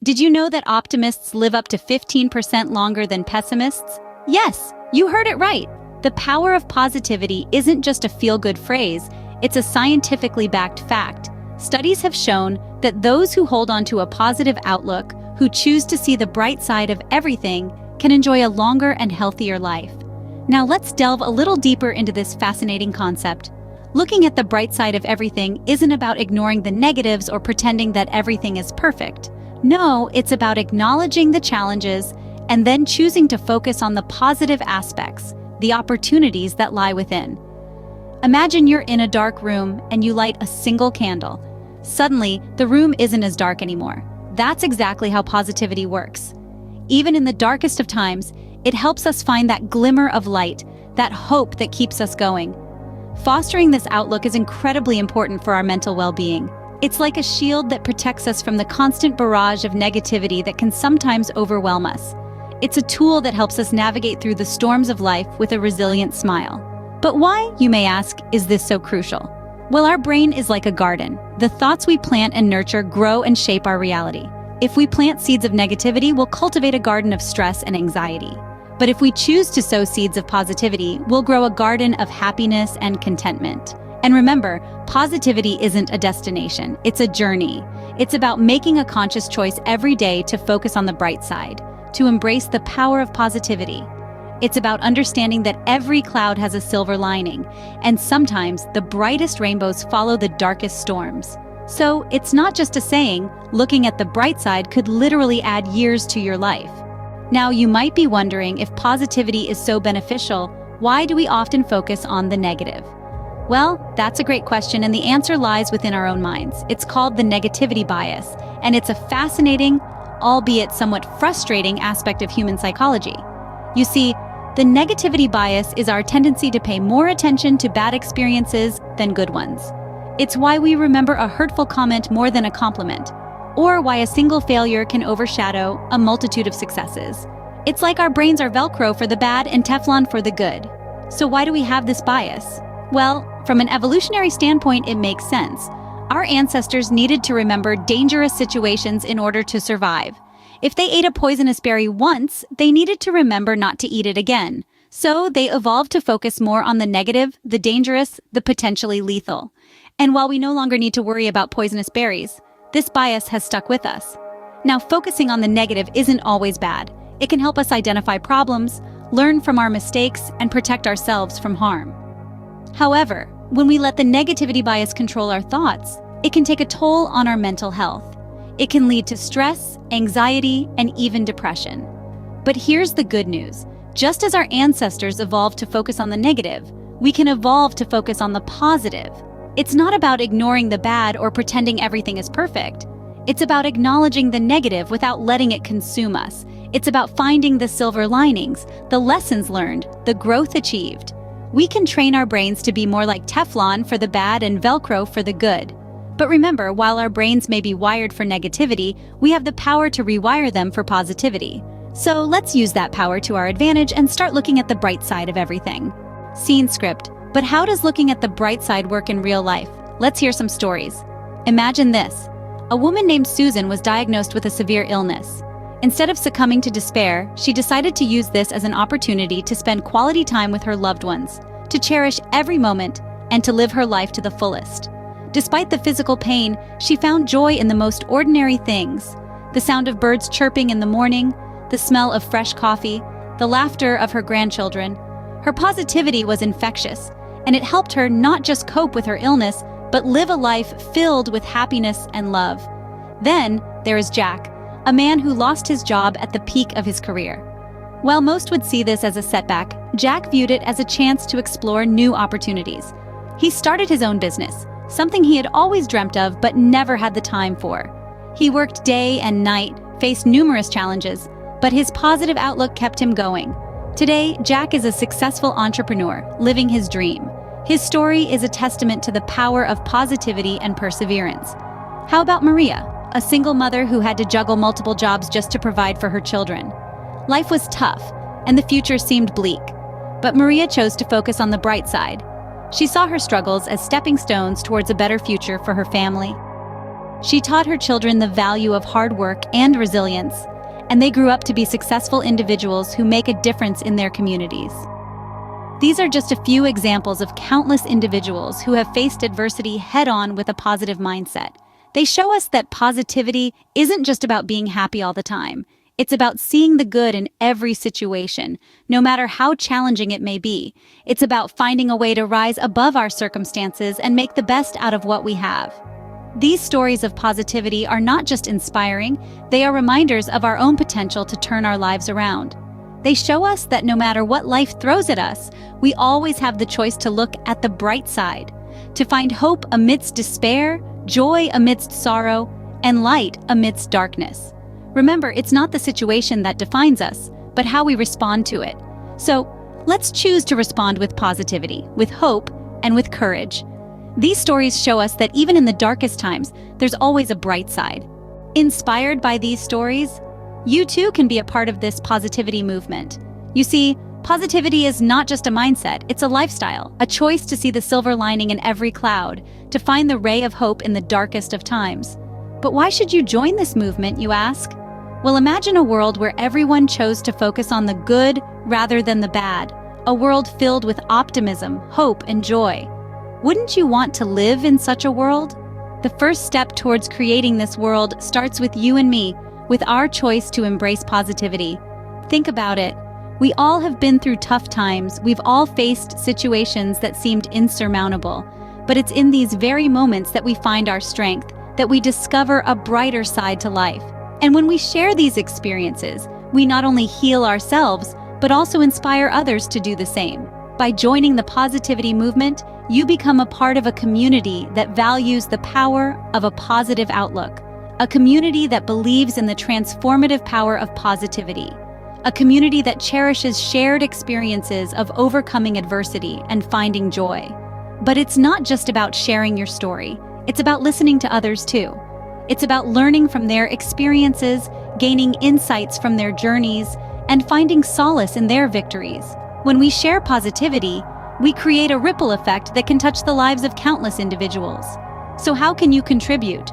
Did you know that optimists live up to 15% longer than pessimists? Yes, you heard it right. The power of positivity isn't just a feel-good phrase, it's a scientifically backed fact. Studies have shown that those who hold on to a positive outlook, who choose to see the bright side of everything, can enjoy a longer and healthier life. Now let's delve a little deeper into this fascinating concept. Looking at the bright side of everything isn't about ignoring the negatives or pretending that everything is perfect. No, it's about acknowledging the challenges and then choosing to focus on the positive aspects, the opportunities that lie within. Imagine you're in a dark room and you light a single candle. Suddenly, the room isn't as dark anymore. That's exactly how positivity works. Even in the darkest of times, it helps us find that glimmer of light, that hope that keeps us going. Fostering this outlook is incredibly important for our mental well-being. It's like a shield that protects us from the constant barrage of negativity that can sometimes overwhelm us. It's a tool that helps us navigate through the storms of life with a resilient smile. But why, you may ask, is this so crucial? Well, our brain is like a garden. The thoughts we plant and nurture grow and shape our reality. If we plant seeds of negativity, we'll cultivate a garden of stress and anxiety. But if we choose to sow seeds of positivity, we'll grow a garden of happiness and contentment. And remember, positivity isn't a destination, it's a journey. It's about making a conscious choice every day to focus on the bright side, to embrace the power of positivity. It's about understanding that every cloud has a silver lining, and sometimes the brightest rainbows follow the darkest storms. So it's not just a saying, looking at the bright side could literally add years to your life. Now, you might be wondering, if positivity is so beneficial, why do we often focus on the negative? Well, that's a great question, and the answer lies within our own minds. It's called the negativity bias, and it's a fascinating, albeit somewhat frustrating aspect of human psychology. You see, the negativity bias is our tendency to pay more attention to bad experiences than good ones. It's why we remember a hurtful comment more than a compliment, or why a single failure can overshadow a multitude of successes. It's like our brains are Velcro for the bad and Teflon for the good. So why do we have this bias? Well, from an evolutionary standpoint, it makes sense. Our ancestors needed to remember dangerous situations in order to survive. If they ate a poisonous berry once, they needed to remember not to eat it again. So they evolved to focus more on the negative, the dangerous, the potentially lethal. And while we no longer need to worry about poisonous berries, this bias has stuck with us. Now, focusing on the negative isn't always bad. It can help us identify problems, learn from our mistakes, and protect ourselves from harm. However, when we let the negativity bias control our thoughts, it can take a toll on our mental health. It can lead to stress, anxiety, and even depression. But here's the good news. Just as our ancestors evolved to focus on the negative, we can evolve to focus on the positive. It's not about ignoring the bad or pretending everything is perfect. It's about acknowledging the negative without letting it consume us. It's about finding the silver linings, the lessons learned, the growth achieved. We can train our brains to be more like Teflon for the bad and Velcro for the good. But remember, while our brains may be wired for negativity, we have the power to rewire them for positivity. So let's use that power to our advantage and start looking at the bright side of everything. Scene script. But how does looking at the bright side work in real life? Let's hear some stories. Imagine this. A woman named Susan was diagnosed with a severe illness. Instead of succumbing to despair, she decided to use this as an opportunity to spend quality time with her loved ones, to cherish every moment, and to live her life to the fullest. Despite the physical pain, she found joy in the most ordinary things. The sound of birds chirping in the morning, the smell of fresh coffee, the laughter of her grandchildren. Her positivity was infectious, and it helped her not just cope with her illness, but live a life filled with happiness and love. Then there is Jack, a man who lost his job at the peak of his career. While most would see this as a setback, Jack viewed it as a chance to explore new opportunities. He started his own business, something he had always dreamt of but never had the time for. He worked day and night, faced numerous challenges, but his positive outlook kept him going. Today, Jack is a successful entrepreneur, living his dream. His story is a testament to the power of positivity and perseverance. How about Maria, a single mother who had to juggle multiple jobs just to provide for her children? Life was tough, and the future seemed bleak. But Maria chose to focus on the bright side. She saw her struggles as stepping stones towards a better future for her family. She taught her children the value of hard work and resilience, and they grew up to be successful individuals who make a difference in their communities. These are just a few examples of countless individuals who have faced adversity head-on with a positive mindset. They show us that positivity isn't just about being happy all the time. It's about seeing the good in every situation, no matter how challenging it may be. It's about finding a way to rise above our circumstances and make the best out of what we have. These stories of positivity are not just inspiring, they are reminders of our own potential to turn our lives around. They show us that no matter what life throws at us, we always have the choice to look at the bright side, to find hope amidst despair, joy amidst sorrow, and light amidst darkness. Remember, it's not the situation that defines us, but how we respond to it. So, let's choose to respond with positivity, with hope, and with courage. These stories show us that even in the darkest times, there's always a bright side. Inspired by these stories, you too can be a part of this positivity movement. You see, positivity is not just a mindset, it's a lifestyle, a choice to see the silver lining in every cloud, to find the ray of hope in the darkest of times. But why should you join this movement, you ask? Well, imagine a world where everyone chose to focus on the good rather than the bad, a world filled with optimism, hope, and joy. Wouldn't you want to live in such a world? The first step towards creating this world starts with you and me, with our choice to embrace positivity. Think about it. We all have been through tough times, we've all faced situations that seemed insurmountable. But it's in these very moments that we find our strength, that we discover a brighter side to life. And when we share these experiences, we not only heal ourselves, but also inspire others to do the same. By joining the positivity movement, you become a part of a community that values the power of a positive outlook, a community that believes in the transformative power of positivity, a community that cherishes shared experiences of overcoming adversity and finding joy. But it's not just about sharing your story, it's about listening to others too. It's about learning from their experiences, gaining insights from their journeys, and finding solace in their victories. When we share positivity, we create a ripple effect that can touch the lives of countless individuals. So how can you contribute?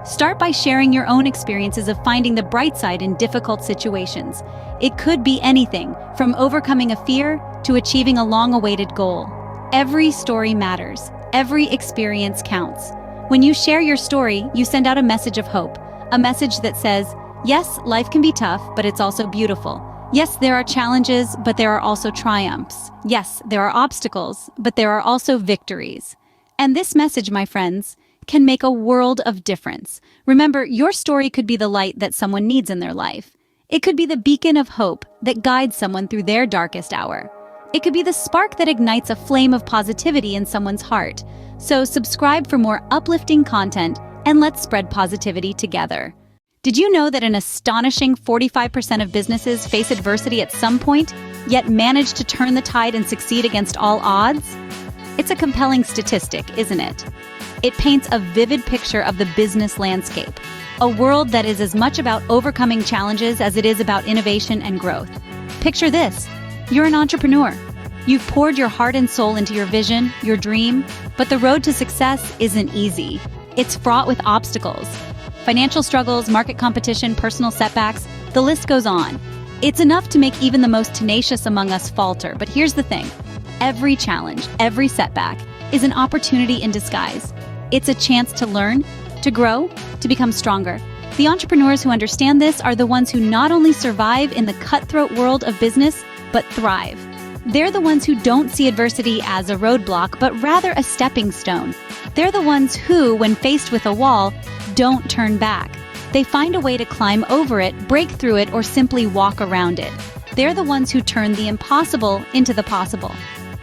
Start by sharing your own experiences of finding the bright side in difficult situations. It could be anything, from overcoming a fear to achieving a long-awaited goal. Every story matters. Every experience counts. When you share your story, you send out a message of hope, a message that says, yes, life can be tough, but it's also beautiful. Yes, there are challenges, but there are also triumphs. Yes, there are obstacles, but there are also victories. And this message, my friends, can make a world of difference. Remember, your story could be the light that someone needs in their life. It could be the beacon of hope that guides someone through their darkest hour. It could be the spark that ignites a flame of positivity in someone's heart. So subscribe for more uplifting content, and let's spread positivity together. Did you know that an astonishing 45% of businesses face adversity at some point, yet manage to turn the tide and succeed against all odds? It's a compelling statistic, isn't it? It paints a vivid picture of the business landscape, a world that is as much about overcoming challenges as it is about innovation and growth. Picture this. You're an entrepreneur. You've poured your heart and soul into your vision, your dream, but the road to success isn't easy. It's fraught with obstacles. Financial struggles, market competition, personal setbacks, the list goes on. It's enough to make even the most tenacious among us falter. But here's the thing. Every challenge, every setback is an opportunity in disguise. It's a chance to learn, to grow, to become stronger. The entrepreneurs who understand this are the ones who not only survive in the cutthroat world of business, but thrive. They're the ones who don't see adversity as a roadblock, but rather a stepping stone. They're the ones who, when faced with a wall, don't turn back. They find a way to climb over it, break through it, or simply walk around it. They're the ones who turn the impossible into the possible.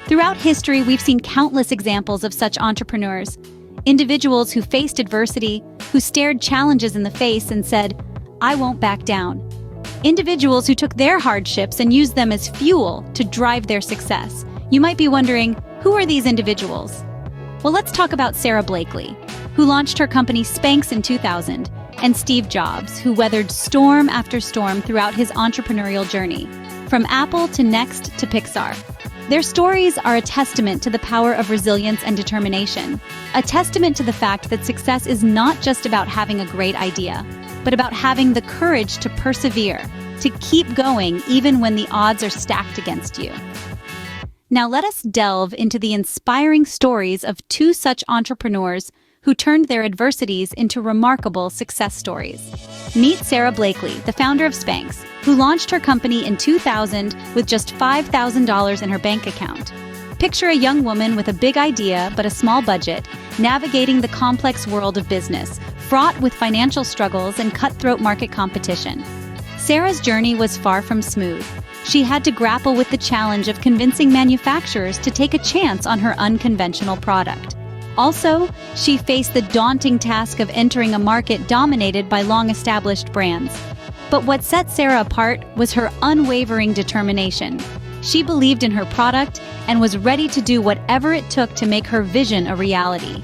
Throughout history, we've seen countless examples of such entrepreneurs. Individuals who faced adversity, who stared challenges in the face and said, "I won't back down." Individuals who took their hardships and used them as fuel to drive their success. You might be wondering, who are these individuals? Well, let's talk about Sara Blakely, who launched her company Spanx in 2000, and Steve Jobs, who weathered storm after storm throughout his entrepreneurial journey, from Apple to Next to Pixar. Their stories are a testament to the power of resilience and determination, a testament to the fact that success is not just about having a great idea, but about having the courage to persevere, to keep going even when the odds are stacked against you. Now let us delve into the inspiring stories of two such entrepreneurs who turned their adversities into remarkable success stories. Meet Sara Blakely, the founder of Spanx, who launched her company in 2000 with just $5,000 in her bank account. Picture a young woman with a big idea but a small budget, navigating the complex world of business, fraught with financial struggles and cutthroat market competition. Sara's journey was far from smooth. She had to grapple with the challenge of convincing manufacturers to take a chance on her unconventional product. Also, she faced the daunting task of entering a market dominated by long-established brands. But what set Sara apart was her unwavering determination. She believed in her product and was ready to do whatever it took to make her vision a reality.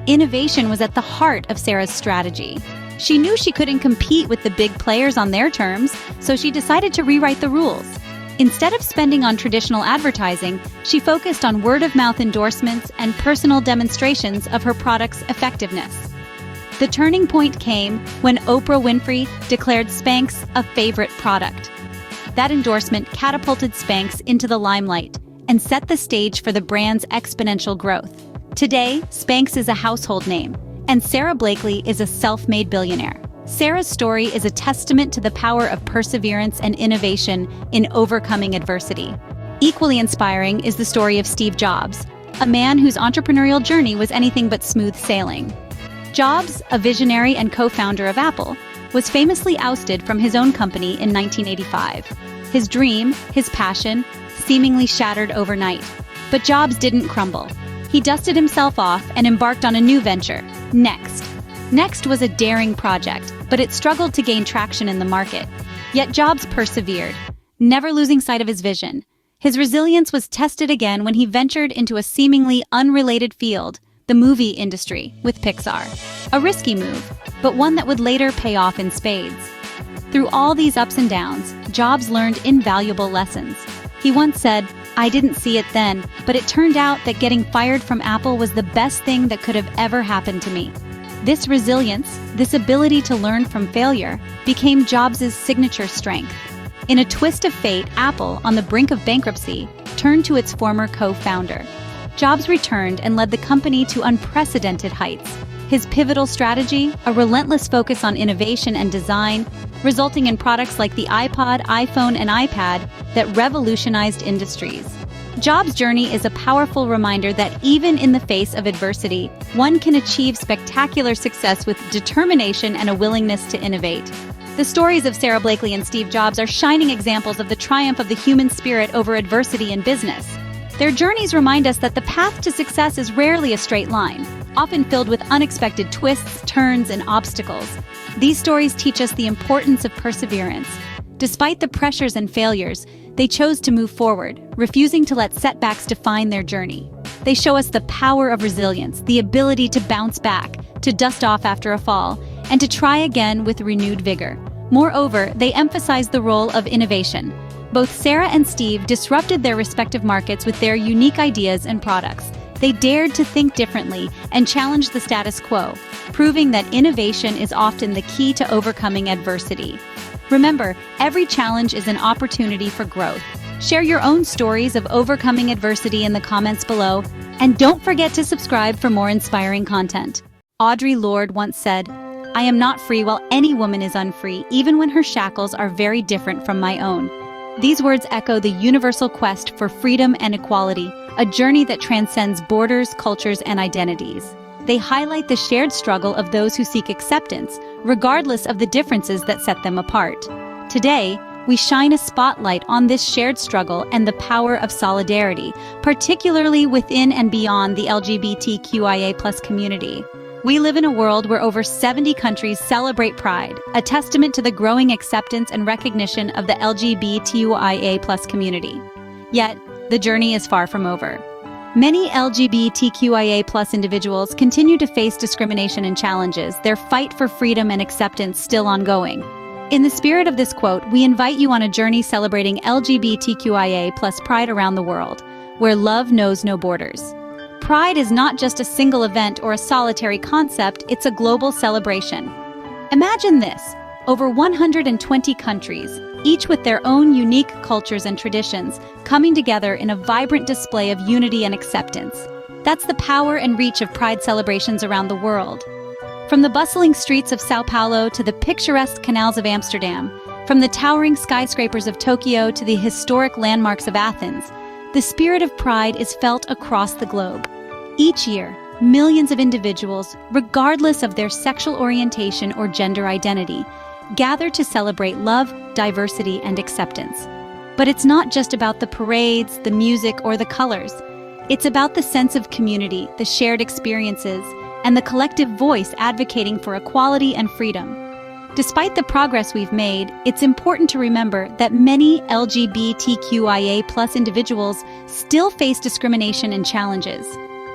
Innovation was at the heart of Sara's strategy. She knew she couldn't compete with the big players on their terms, so she decided to rewrite the rules. Instead of spending on traditional advertising, she focused on word-of-mouth endorsements and personal demonstrations of her product's effectiveness. The turning point came when Oprah Winfrey declared Spanx a favorite product. That endorsement catapulted Spanx into the limelight and set the stage for the brand's exponential growth. Today, Spanx is a household name, and Sara Blakely is a self-made billionaire. Sara's story is a testament to the power of perseverance and innovation in overcoming adversity. Equally inspiring is the story of Steve Jobs, a man whose entrepreneurial journey was anything but smooth sailing. Jobs, a visionary and co-founder of Apple, was famously ousted from his own company in 1985. His dream, his passion, seemingly shattered overnight. But Jobs didn't crumble. He dusted himself off and embarked on a new venture, Next. Next was a daring project, but it struggled to gain traction in the market. Yet Jobs persevered, never losing sight of his vision. His resilience was tested again when he ventured into a seemingly unrelated field, the movie industry, with Pixar. A risky move, but one that would later pay off in spades. Through all these ups and downs, Jobs learned invaluable lessons. He once said, "I didn't see it then, but it turned out that getting fired from Apple was the best thing that could have ever happened to me." This resilience, this ability to learn from failure, became Jobs' signature strength. In a twist of fate, Apple, on the brink of bankruptcy, turned to its former co-founder. Jobs returned and led the company to unprecedented heights. His pivotal strategy, a relentless focus on innovation and design, resulting in products like the iPod, iPhone, and iPad that revolutionized industries. Jobs' journey is a powerful reminder that even in the face of adversity, one can achieve spectacular success with determination and a willingness to innovate. The stories of Sara Blakely and Steve Jobs are shining examples of the triumph of the human spirit over adversity in business. Their journeys remind us that the path to success is rarely a straight line, often filled with unexpected twists, turns, and obstacles. These stories teach us the importance of perseverance. Despite the pressures and failures, they chose to move forward, refusing to let setbacks define their journey. They show us the power of resilience, the ability to bounce back, to dust off after a fall, and to try again with renewed vigor. Moreover, they emphasize the role of innovation. Both Sara and Steve disrupted their respective markets with their unique ideas and products. They dared to think differently and challenge the status quo, proving that innovation is often the key to overcoming adversity. Remember, every challenge is an opportunity for growth. Share your own stories of overcoming adversity in the comments below, and don't forget to subscribe for more inspiring content. Audre Lorde once said, "I am not free while any woman is unfree, even when her shackles are very different from my own." These words echo the universal quest for freedom and equality, a journey that transcends borders, cultures, and identities. They highlight the shared struggle of those who seek acceptance, regardless of the differences that set them apart. Today, we shine a spotlight on this shared struggle and the power of solidarity, particularly within and beyond the LGBTQIA+ community. We live in a world where over 70 countries celebrate Pride, a testament to the growing acceptance and recognition of the LGBTQIA+ community. Yet, the journey is far from over. Many LGBTQIA+ individuals continue to face discrimination and challenges, their fight for freedom and acceptance still ongoing. In the spirit of this quote, we invite you on a journey celebrating LGBTQIA+ pride around the world. where love knows no borders. Pride is not just a single event or a solitary concept, it's a global celebration. Imagine this: over 120 countries, each with their own unique cultures and traditions, coming together in a vibrant display of unity and acceptance. That's the power and reach of Pride celebrations around the world. From the bustling streets of Sao Paulo to the picturesque canals of Amsterdam, from the towering skyscrapers of Tokyo to the historic landmarks of Athens, the spirit of Pride is felt across the globe. Each year, millions of individuals, regardless of their sexual orientation or gender identity, gather to celebrate love, diversity, and acceptance. But it's not just about the parades, the music, or the colors. It's about the sense of community, the shared experiences, and the collective voice advocating for equality and freedom. Despite the progress we've made, it's important to remember that many LGBTQIA+ individuals still face discrimination and challenges.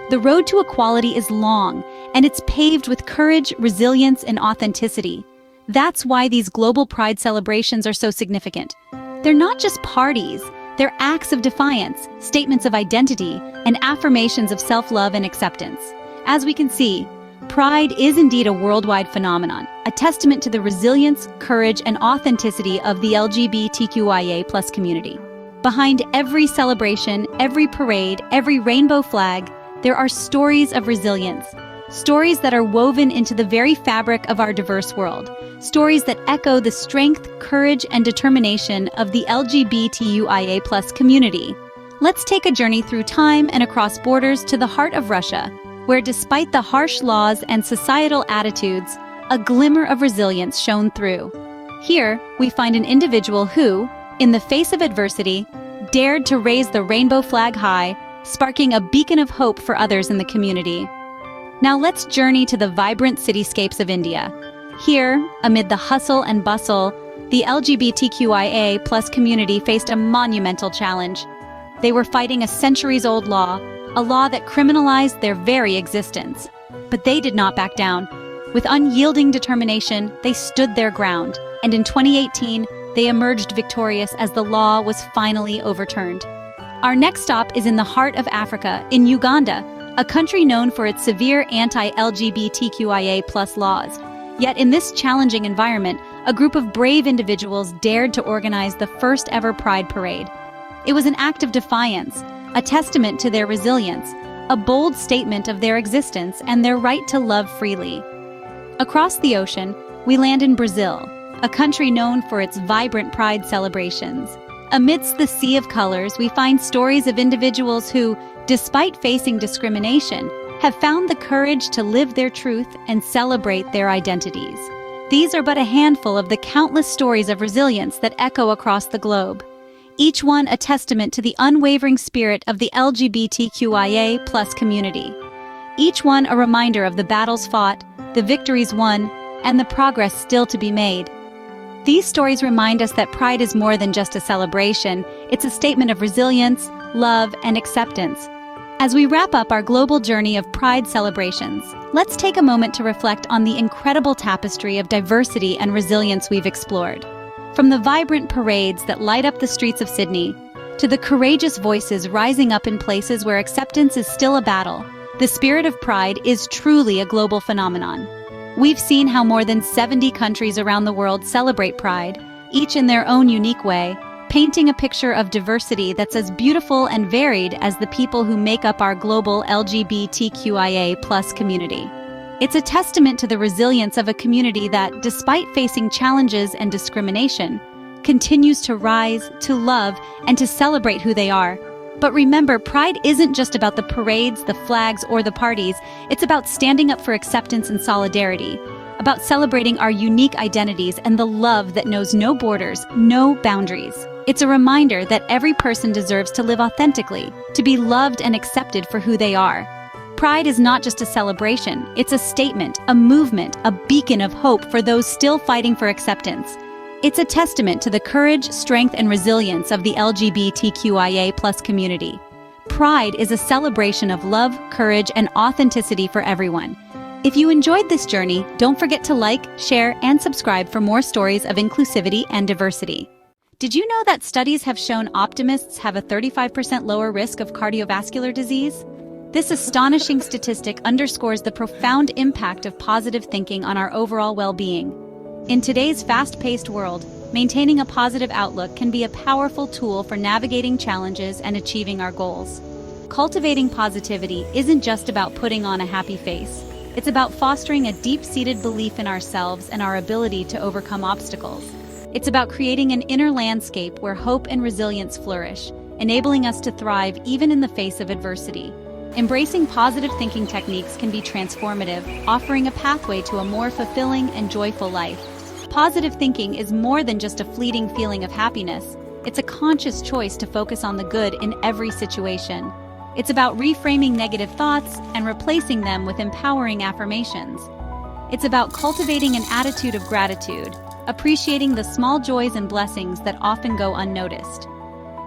The road to equality is long, and it's paved with courage, resilience, and authenticity. That's why these global Pride celebrations are so significant. They're not just parties, they're acts of defiance, statements of identity, and affirmations of self-love and acceptance. As we can see, Pride is indeed a worldwide phenomenon, a testament to the resilience, courage, and authenticity of the LGBTQIA+ community. Behind every celebration, every parade, every rainbow flag, there are stories of resilience. Stories that are woven into the very fabric of our diverse world. Stories that echo the strength, courage, and determination of the LGBTQIA+ community. Let's take a journey through time and across borders to the heart of Russia, where despite the harsh laws and societal attitudes, a glimmer of resilience shone through. Here, we find an individual who, in the face of adversity, dared to raise the rainbow flag high, sparking a beacon of hope for others in the community. Now let's journey to the vibrant cityscapes of India. Here, amid the hustle and bustle, the LGBTQIA+ community faced a monumental challenge. They were fighting a centuries-old law, a law that criminalized their very existence. But they did not back down. With unyielding determination, they stood their ground, and in 2018, they emerged victorious as the law was finally overturned. Our next stop is in the heart of Africa, in Uganda, a country known for its severe anti-LGBTQIA+ laws. Yet in this challenging environment, a group of brave individuals dared to organize the first ever Pride Parade. It was an act of defiance, a testament to their resilience, a bold statement of their existence and their right to love freely. Across the ocean, we land in Brazil, a country known for its vibrant Pride celebrations. Amidst the sea of colors, we find stories of individuals who, despite facing discrimination, have found the courage to live their truth and celebrate their identities. These are but a handful of the countless stories of resilience that echo across the globe, each one a testament to the unwavering spirit of the LGBTQIA+ community. Each one a reminder of the battles fought, the victories won, and the progress still to be made. These stories remind us that Pride is more than just a celebration, it's a statement of resilience, love, and acceptance. As we wrap up our global journey of Pride celebrations, let's take a moment to reflect on the incredible tapestry of diversity and resilience we've explored. From the vibrant parades that light up the streets of Sydney, to the courageous voices rising up in places where acceptance is still a battle, the spirit of Pride is truly a global phenomenon. We've seen how more than 70 countries around the world celebrate Pride, each in their own unique way, painting a picture of diversity that's as beautiful and varied as the people who make up our global LGBTQIA+ community. It's a testament to the resilience of a community that, despite facing challenges and discrimination, continues to rise, to love, and to celebrate who they are. But remember, Pride isn't just about the parades, the flags, or the parties. It's about standing up for acceptance and solidarity, about celebrating our unique identities and the love that knows no borders, no boundaries. It's a reminder that every person deserves to live authentically, to be loved and accepted for who they are. Pride is not just a celebration, it's a statement, a movement, a beacon of hope for those still fighting for acceptance. It's a testament to the courage, strength, and resilience of the LGBTQIA+ community. Pride is a celebration of love, courage, and authenticity for everyone. If you enjoyed this journey, don't forget to like, share, and subscribe for more stories of inclusivity and diversity. Did you know that studies have shown optimists have a 35% lower risk of cardiovascular disease? This astonishing statistic underscores the profound impact of positive thinking on our overall well-being. In today's fast-paced world, maintaining a positive outlook can be a powerful tool for navigating challenges and achieving our goals. Cultivating positivity isn't just about putting on a happy face. It's about fostering a deep-seated belief in ourselves and our ability to overcome obstacles. It's about creating an inner landscape where hope and resilience flourish, enabling us to thrive even in the face of adversity. Embracing positive thinking techniques can be transformative, offering a pathway to a more fulfilling and joyful life. Positive thinking is more than just a fleeting feeling of happiness. It's a conscious choice to focus on the good in every situation. It's about reframing negative thoughts and replacing them with empowering affirmations. It's about cultivating an attitude of gratitude, appreciating the small joys and blessings that often go unnoticed.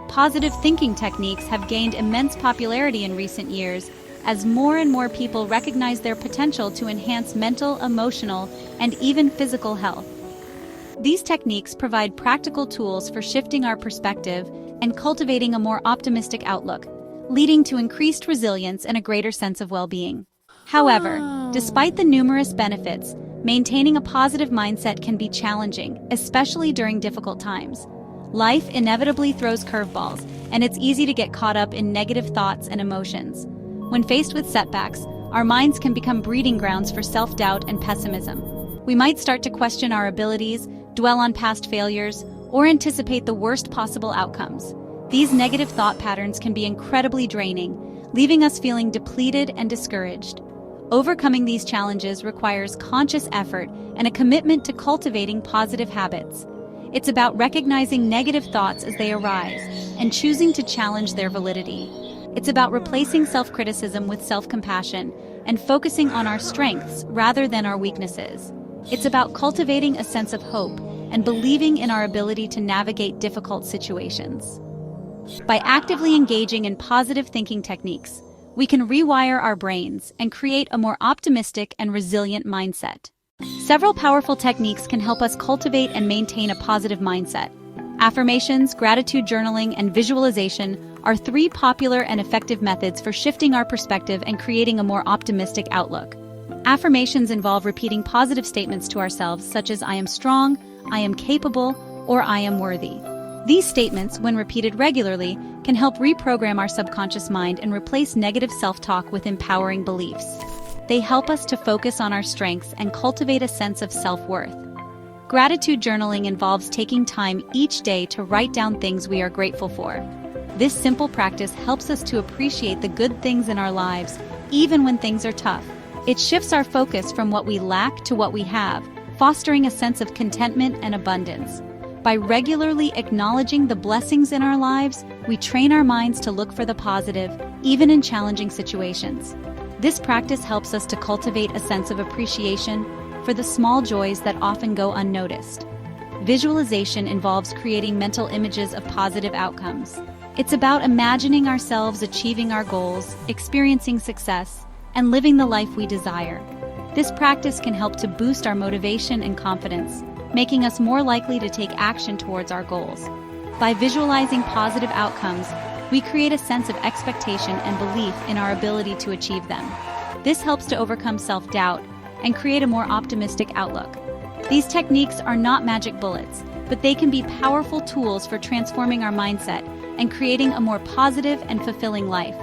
Positive thinking techniques have gained immense popularity in recent years as more and more people recognize their potential to enhance mental, emotional, and even physical health. These techniques provide practical tools for shifting our perspective and cultivating a more optimistic outlook, leading to increased resilience and a greater sense of well-being. However, despite the numerous benefits, maintaining a positive mindset can be challenging, especially during difficult times. Life inevitably throws curveballs, and it's easy to get caught up in negative thoughts and emotions. When faced with setbacks, our minds can become breeding grounds for self-doubt and pessimism. We might start to question our abilities, dwell on past failures, or anticipate the worst possible outcomes. These negative thought patterns can be incredibly draining, leaving us feeling depleted and discouraged. Overcoming these challenges requires conscious effort and a commitment to cultivating positive habits. It's about recognizing negative thoughts as they arise and choosing to challenge their validity. It's about replacing self-criticism with self-compassion and focusing on our strengths rather than our weaknesses. It's about cultivating a sense of hope and believing in our ability to navigate difficult situations. By actively engaging in positive thinking techniques, we can rewire our brains and create a more optimistic and resilient mindset. Several powerful techniques can help us cultivate and maintain a positive mindset. Affirmations, gratitude journaling, and visualization are three popular and effective methods for shifting our perspective and creating a more optimistic outlook. Affirmations involve repeating positive statements to ourselves such as "I am strong," "I am capable," or "I am worthy." These statements, when repeated regularly, can help reprogram our subconscious mind and replace negative self-talk with empowering beliefs. They help us to focus on our strengths and cultivate a sense of self-worth. Gratitude journaling involves taking time each day to write down things we are grateful for. This simple practice helps us to appreciate the good things in our lives, even when things are tough. It shifts our focus from what we lack to what we have, fostering a sense of contentment and abundance. By regularly acknowledging the blessings in our lives, we train our minds to look for the positive, even in challenging situations. This practice helps us to cultivate a sense of appreciation for the small joys that often go unnoticed. Visualization involves creating mental images of positive outcomes. It's about imagining ourselves achieving our goals, experiencing success, and living the life we desire. This practice can help to boost our motivation and confidence, making us more likely to take action towards our goals. By visualizing positive outcomes, we create a sense of expectation and belief in our ability to achieve them. This helps to overcome self-doubt and create a more optimistic outlook. These techniques are not magic bullets, but they can be powerful tools for transforming our mindset and creating a more positive and fulfilling life.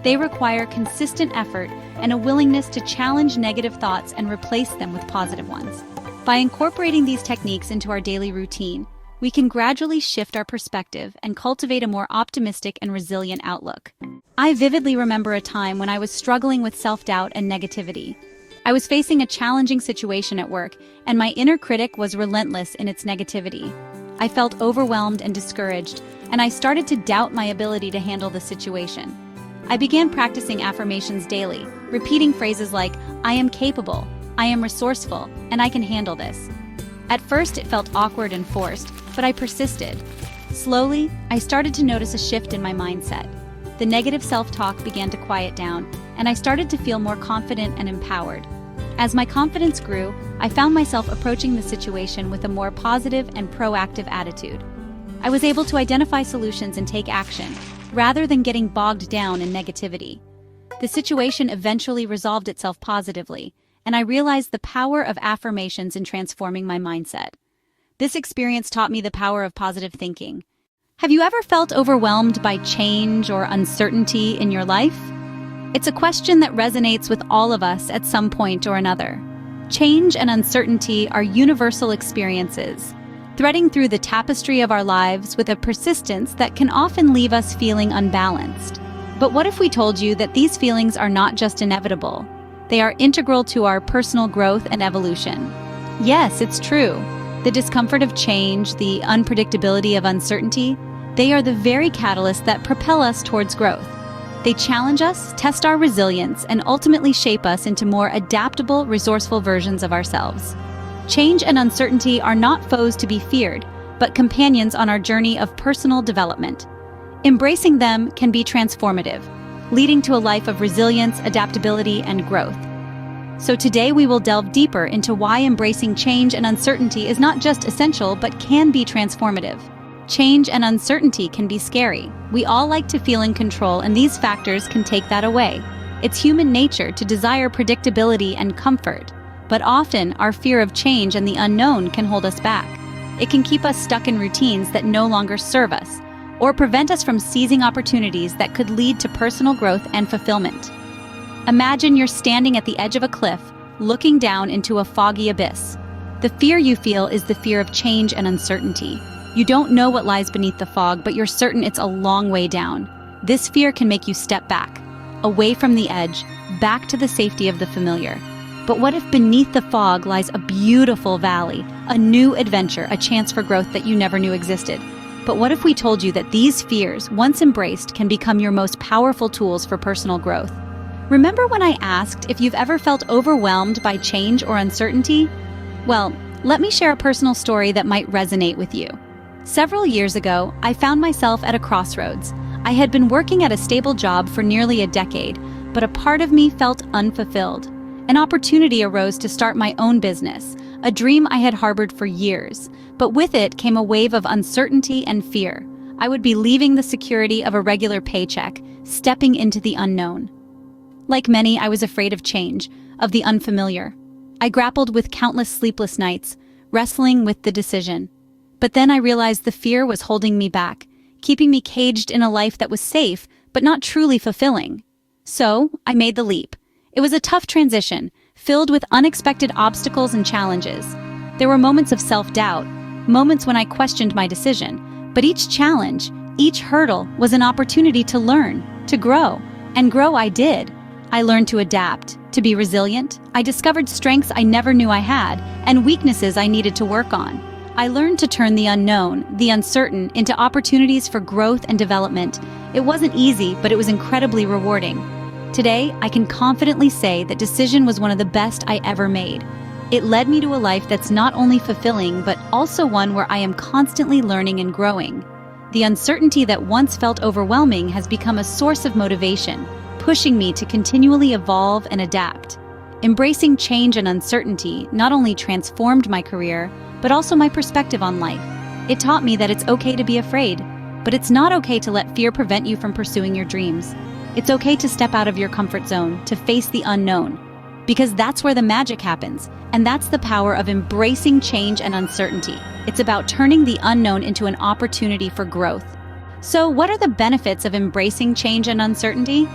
They require consistent effort and a willingness to challenge negative thoughts and replace them with positive ones. By incorporating these techniques into our daily routine, we can gradually shift our perspective and cultivate a more optimistic and resilient outlook. I vividly remember a time when I was struggling with self-doubt and negativity. I was facing a challenging situation at work, and my inner critic was relentless in its negativity. I felt overwhelmed and discouraged, and I started to doubt my ability to handle the situation. I began practicing affirmations daily, repeating phrases like, "I am capable," "I am resourceful," and "I can handle this." At first, it felt awkward and forced, but I persisted. Slowly, I started to notice a shift in my mindset. The negative self-talk began to quiet down, and I started to feel more confident and empowered. As my confidence grew, I found myself approaching the situation with a more positive and proactive attitude. I was able to identify solutions and take action, rather than getting bogged down in negativity. The situation eventually resolved itself positively, and I realized the power of affirmations in transforming my mindset. This experience taught me the power of positive thinking. Have you ever felt overwhelmed by change or uncertainty in your life? It's a question that resonates with all of us at some point or another. Change and uncertainty are universal experiences, threading through the tapestry of our lives with a persistence that can often leave us feeling unbalanced. But what if we told you that these feelings are not just inevitable? They are integral to our personal growth and evolution. Yes, it's true. The discomfort of change, the unpredictability of uncertainty, they are the very catalysts that propel us towards growth. They challenge us, test our resilience, and ultimately shape us into more adaptable, resourceful versions of ourselves. Change and uncertainty are not foes to be feared, but companions on our journey of personal development. Embracing them can be transformative, leading to a life of resilience, adaptability, and growth. So today we will delve deeper into why embracing change and uncertainty is not just essential, but can be transformative. Change and uncertainty can be scary. We all like to feel in control, and these factors can take that away. It's human nature to desire predictability and comfort, but often our fear of change and the unknown can hold us back. It can keep us stuck in routines that no longer serve us, or prevent us from seizing opportunities that could lead to personal growth and fulfillment. Imagine you're standing at the edge of a cliff, looking down into a foggy abyss. The fear you feel is the fear of change and uncertainty. You don't know what lies beneath the fog, but you're certain it's a long way down. This fear can make you step back, away from the edge, back to the safety of the familiar. But what if beneath the fog lies a beautiful valley, a new adventure, a chance for growth that you never knew existed? But what if we told you that these fears, once embraced, can become your most powerful tools for personal growth? Remember when I asked if you've ever felt overwhelmed by change or uncertainty? Well, let me share a personal story that might resonate with you. Several years ago, I found myself at a crossroads. I had been working at a stable job for nearly a decade, but a part of me felt unfulfilled. An opportunity arose to start my own business, a dream I had harbored for years. But with it came a wave of uncertainty and fear. I would be leaving the security of a regular paycheck, stepping into the unknown. Like many, I was afraid of change, of the unfamiliar. I grappled with countless sleepless nights, wrestling with the decision. But then I realized the fear was holding me back, keeping me caged in a life that was safe, but not truly fulfilling. So, I made the leap. It was a tough transition, filled with unexpected obstacles and challenges. There were moments of self-doubt, moments when I questioned my decision, but each challenge, each hurdle was an opportunity to learn, to grow, and grow I did. I learned to adapt, to be resilient. I discovered strengths I never knew I had, and weaknesses I needed to work on. I learned to turn the unknown, the uncertain, into opportunities for growth and development. It wasn't easy, but it was incredibly rewarding. Today, I can confidently say that decision was one of the best I ever made. It led me to a life that's not only fulfilling, but also one where I am constantly learning and growing. The uncertainty that once felt overwhelming has become a source of motivation, pushing me to continually evolve and adapt. Embracing change and uncertainty not only transformed my career, but also my perspective on life. It taught me that it's okay to be afraid, but it's not okay to let fear prevent you from pursuing your dreams. It's okay to step out of your comfort zone, to face the unknown, because that's where the magic happens, and that's the power of embracing change and uncertainty. It's about turning the unknown into an opportunity for growth. So, what are the benefits of embracing change and uncertainty?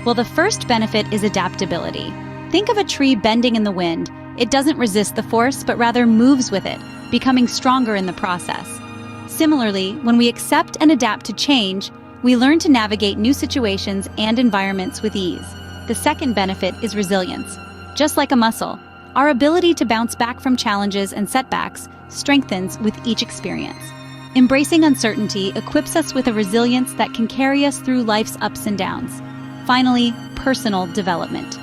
Well, the first benefit is adaptability. Think of a tree bending in the wind. It doesn't resist the force, but rather moves with it, becoming stronger in the process. Similarly, when we accept and adapt to change, we learn to navigate new situations and environments with ease. The second benefit is resilience. Just like a muscle, our ability to bounce back from challenges and setbacks strengthens with each experience. Embracing uncertainty equips us with a resilience that can carry us through life's ups and downs. Finally, personal development.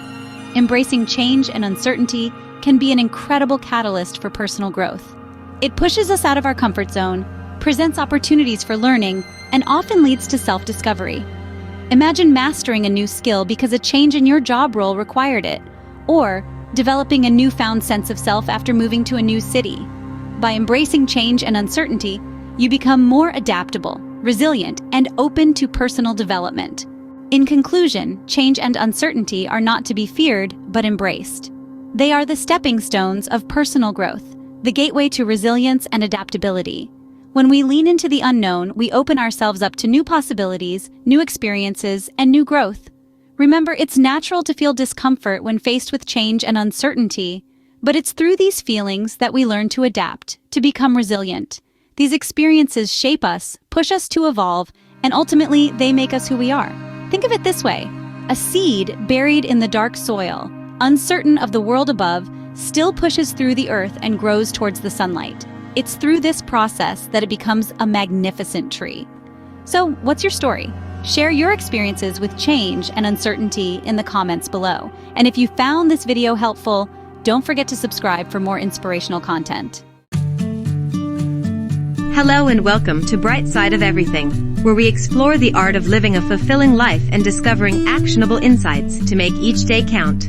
Embracing change and uncertainty can be an incredible catalyst for personal growth. It pushes us out of our comfort zone, presents opportunities for learning, and often leads to self-discovery. Imagine mastering a new skill because a change in your job role required it, or developing a newfound sense of self after moving to a new city. By embracing change and uncertainty, You become more adaptable, resilient, and open to personal development. In conclusion, change and uncertainty are not to be feared, but embraced. They are the stepping stones of personal growth, the gateway to resilience and adaptability. When we lean into the unknown, we open ourselves up to new possibilities, new experiences, and new growth. Remember, it's natural to feel discomfort when faced with change and uncertainty, but it's through these feelings that we learn to adapt, to become resilient. These experiences shape us, push us to evolve, and ultimately, they make us who we are. Think of it this way: a seed buried in the dark soil, uncertain of the world above, still pushes through the earth and grows towards the sunlight. It's through this process that it becomes a magnificent tree. So, what's your story? Share your experiences with change and uncertainty in the comments below. And if you found this video helpful, don't forget to subscribe for more inspirational content. Hello and welcome to Bright Side of Everything, where we explore the art of living a fulfilling life and discovering actionable insights to make each day count.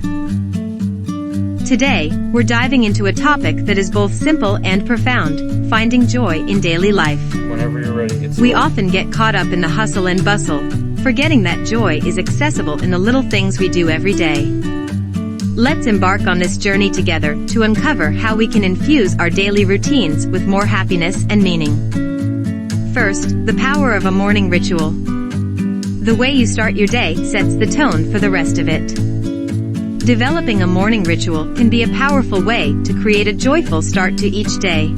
Today, we're diving into a topic that is both simple and profound: finding joy in daily life. Whenever you're ready, get started. We often get caught up in the hustle and bustle, forgetting that joy is accessible in the little things we do every day. Let's embark on this journey together to uncover how we can infuse our daily routines with more happiness and meaning. First, the power of a morning ritual. The way you start your day sets the tone for the rest of it. Developing a morning ritual can be a powerful way to create a joyful start to each day.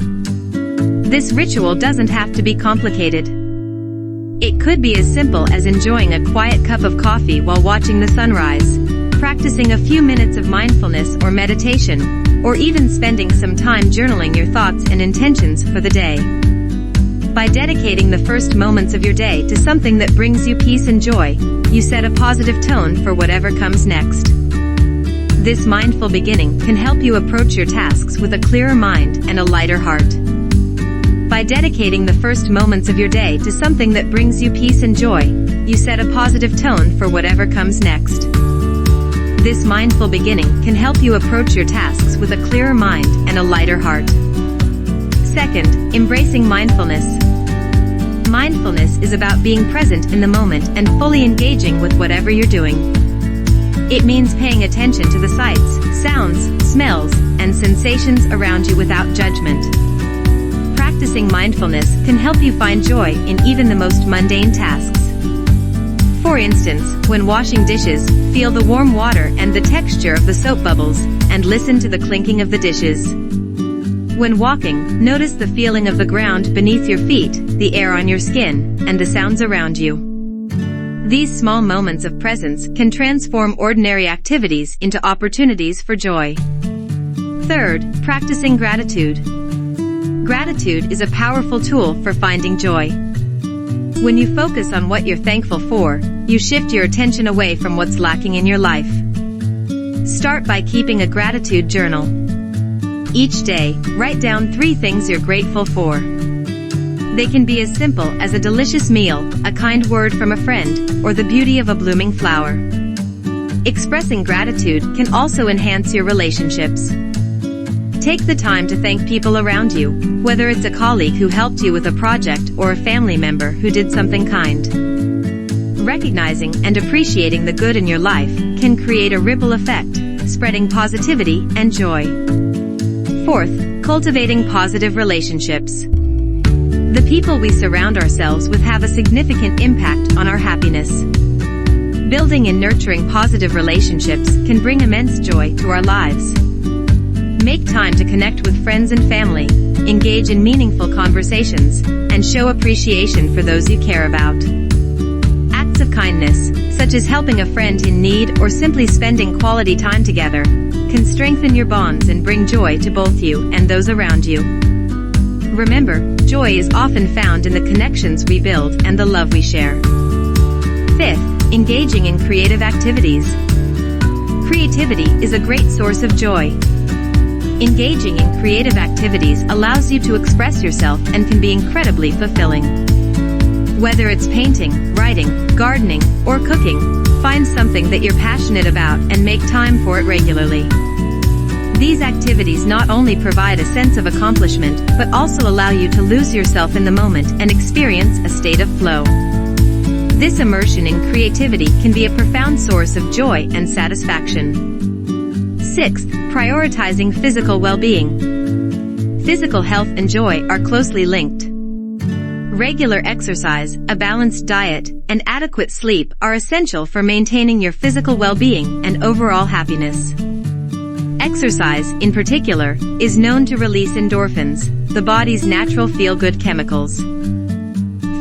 This ritual doesn't have to be complicated. It could be as simple as enjoying a quiet cup of coffee while watching the sunrise, practicing a few minutes of mindfulness or meditation, or even spending some time journaling your thoughts and intentions for the day. By dedicating the first moments of your day to something that brings you peace and joy, you set a positive tone for whatever comes next. This mindful beginning can help you approach your tasks with a clearer mind and a lighter heart. By dedicating the first moments of your day to something that brings you peace and joy, you set a positive tone for whatever comes next. This mindful beginning can help you approach your tasks with a clearer mind and a lighter heart. Second, embracing mindfulness. Mindfulness is about being present in the moment and fully engaging with whatever you're doing. It means paying attention to the sights, sounds, smells, and sensations around you without judgment. Practicing mindfulness can help you find joy in even the most mundane tasks. For instance, when washing dishes, feel the warm water and the texture of the soap bubbles, and listen to the clinking of the dishes. When walking, notice the feeling of the ground beneath your feet, the air on your skin, and the sounds around you. These small moments of presence can transform ordinary activities into opportunities for joy. Third, practicing gratitude. Gratitude is a powerful tool for finding joy. When you focus on what you're thankful for, you shift your attention away from what's lacking in your life. Start by keeping a gratitude journal. Each day, write down 3 things you're grateful for. They can be as simple as a delicious meal, a kind word from a friend, or the beauty of a blooming flower. Expressing gratitude can also enhance your relationships. Take the time to thank people around you, whether it's a colleague who helped you with a project or a family member who did something kind. Recognizing and appreciating the good in your life can create a ripple effect, spreading positivity and joy. Fourth, cultivating positive relationships. The people we surround ourselves with have a significant impact on our happiness. Building and nurturing positive relationships can bring immense joy to our lives. Make time to connect with friends and family, engage in meaningful conversations, and show appreciation for those you care about. Acts of kindness, such as helping a friend in need or simply spending quality time together, can strengthen your bonds and bring joy to both you and those around you. Remember, joy is often found in the connections we build and the love we share. Fifth, engaging in creative activities. Creativity is a great source of joy. Engaging in creative activities allows you to express yourself and can be incredibly fulfilling. Whether it's painting, writing, gardening, or cooking, find something that you're passionate about and make time for it regularly. These activities not only provide a sense of accomplishment, but also allow you to lose yourself in the moment and experience a state of flow. This immersion in creativity can be a profound source of joy and satisfaction. Sixth, prioritizing physical well-being. Physical health and joy are closely linked. Regular exercise, a balanced diet, and adequate sleep are essential for maintaining your physical well-being and overall happiness. Exercise, in particular, is known to release endorphins, the body's natural feel-good chemicals.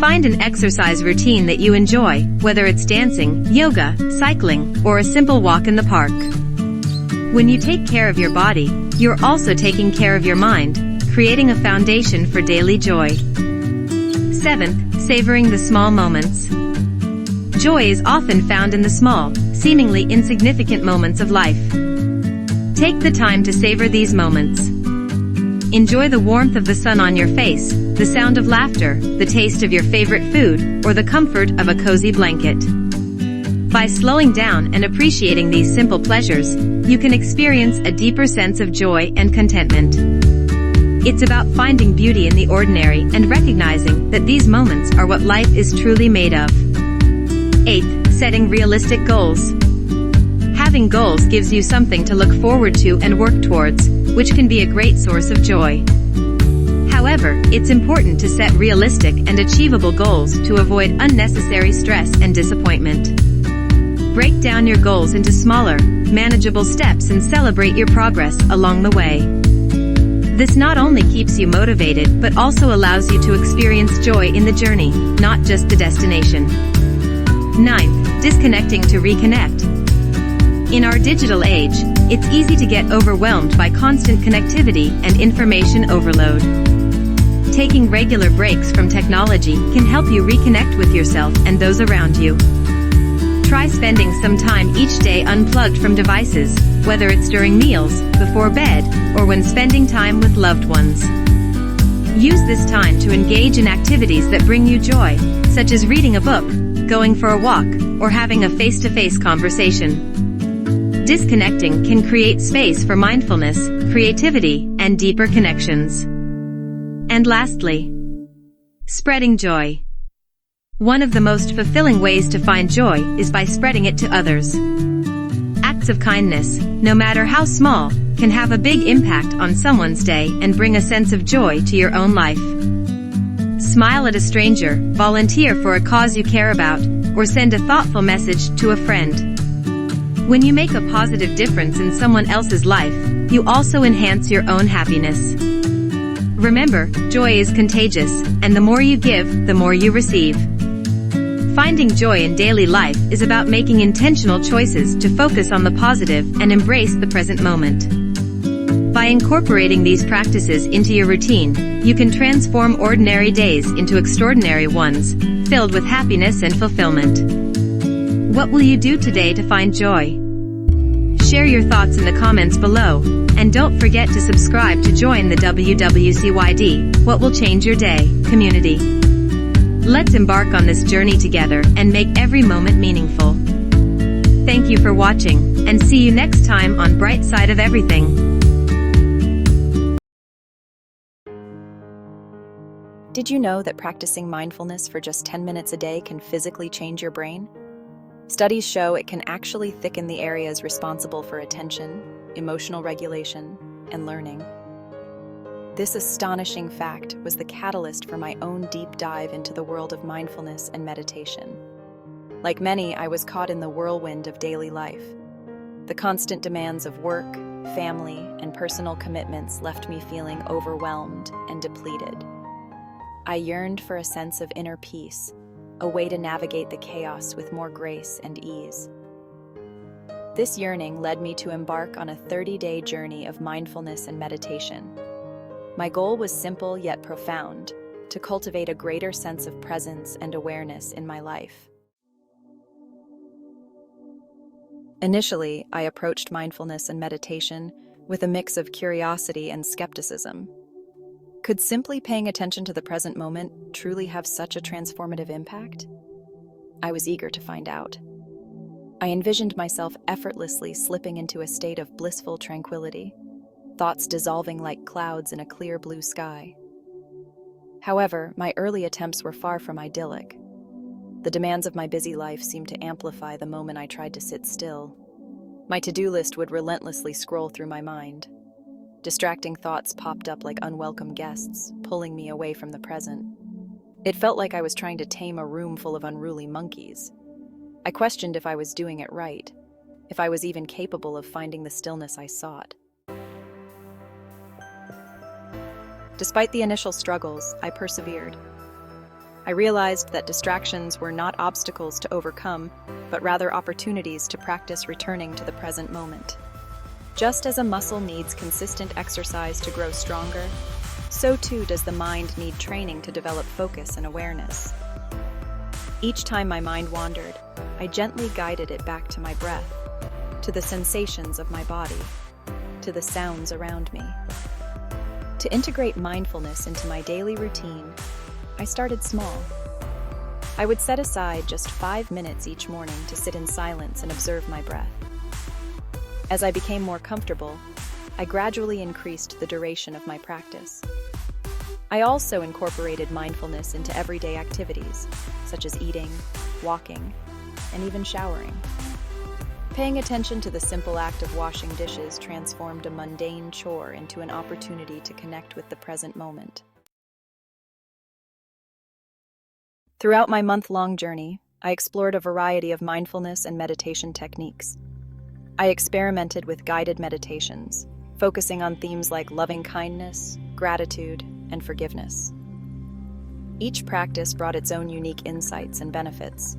Find an exercise routine that you enjoy, whether it's dancing, yoga, cycling, or a simple walk in the park. When you take care of your body, you're also taking care of your mind, creating a foundation for daily joy. Seventh, savoring the small moments. Joy is often found in the small, seemingly insignificant moments of life. Take the time to savor these moments. Enjoy the warmth of the sun on your face, the sound of laughter, the taste of your favorite food, or the comfort of a cozy blanket. By slowing down and appreciating these simple pleasures, you can experience a deeper sense of joy and contentment. It's about finding beauty in the ordinary and recognizing that these moments are what life is truly made of. Eighth, setting realistic goals. Having goals gives you something to look forward to and work towards, which can be a great source of joy. However, it's important to set realistic and achievable goals to avoid unnecessary stress and disappointment. Break down your goals into smaller, manageable steps and celebrate your progress along the way. This not only keeps you motivated but also allows you to experience joy in the journey, not just the destination. 9th, disconnecting to reconnect. In our digital age, it's easy to get overwhelmed by constant connectivity and information overload. Taking regular breaks from technology can help you reconnect with yourself and those around you. Try spending some time each day unplugged from devices, whether it's during meals, before bed, or when spending time with loved ones. Use this time to engage in activities that bring you joy, such as reading a book, going for a walk, or having a face-to-face conversation. Disconnecting can create space for mindfulness, creativity, and deeper connections. And lastly, spreading joy. One of the most fulfilling ways to find joy is by spreading it to others. Acts of kindness, no matter how small, can have a big impact on someone's day and bring a sense of joy to your own life. Smile at a stranger, volunteer for a cause you care about, or send a thoughtful message to a friend. When you make a positive difference in someone else's life, you also enhance your own happiness. Remember, joy is contagious, and the more you give, the more you receive. Finding joy in daily life is about making intentional choices to focus on the positive and embrace the present moment. By incorporating these practices into your routine, you can transform ordinary days into extraordinary ones, filled with happiness and fulfillment. What will you do today to find joy? Share your thoughts in the comments below, and don't forget to subscribe to join the WWCYD, What Will Change Your Day, community. Let's embark on this journey together and make every moment meaningful. Thank you for watching, and see you next time on Bright Side of Everything. Did you know that practicing mindfulness for just 10 minutes a day can physically change your brain? Studies show it can actually thicken the areas responsible for attention, emotional regulation, and learning. This astonishing fact was the catalyst for my own deep dive into the world of mindfulness and meditation. Like many, I was caught in the whirlwind of daily life. The constant demands of work, family, and personal commitments left me feeling overwhelmed and depleted. I yearned for a sense of inner peace, a way to navigate the chaos with more grace and ease. This yearning led me to embark on a 30-day journey of mindfulness and meditation. My goal was simple yet profound, to cultivate a greater sense of presence and awareness in my life. Initially, I approached mindfulness and meditation with a mix of curiosity and skepticism. Could simply paying attention to the present moment truly have such a transformative impact? I was eager to find out. I envisioned myself effortlessly slipping into a state of blissful tranquility, thoughts dissolving like clouds in a clear blue sky. However, my early attempts were far from idyllic. The demands of my busy life seemed to amplify the moment I tried to sit still. My to-do list would relentlessly scroll through my mind. Distracting thoughts popped up like unwelcome guests, pulling me away from the present. It felt like I was trying to tame a room full of unruly monkeys. I questioned if I was doing it right, if I was even capable of finding the stillness I sought. Despite the initial struggles, I persevered. I realized that distractions were not obstacles to overcome, but rather opportunities to practice returning to the present moment. Just as a muscle needs consistent exercise to grow stronger, so too does the mind need training to develop focus and awareness. Each time my mind wandered, I gently guided it back to my breath, to the sensations of my body, to the sounds around me. To integrate mindfulness into my daily routine, I started small. I would set aside just 5 minutes each morning to sit in silence and observe my breath. As I became more comfortable, I gradually increased the duration of my practice. I also incorporated mindfulness into everyday activities, such as eating, walking, and even showering. Paying attention to the simple act of washing dishes transformed a mundane chore into an opportunity to connect with the present moment. Throughout my month-long journey, I explored a variety of mindfulness and meditation techniques. I experimented with guided meditations, focusing on themes like loving kindness, gratitude, and forgiveness. Each practice brought its own unique insights and benefits.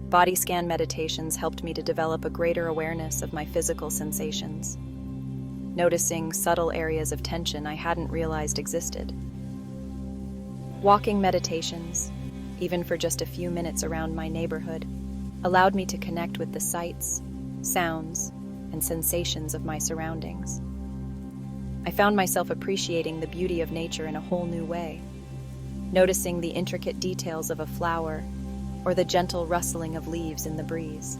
Body scan meditations helped me to develop a greater awareness of my physical sensations, noticing subtle areas of tension I hadn't realized existed. Walking meditations, even for just a few minutes around my neighborhood, allowed me to connect with the sights, sounds, and sensations of my surroundings. I found myself appreciating the beauty of nature in a whole new way, noticing the intricate details of a flower or the gentle rustling of leaves in the breeze.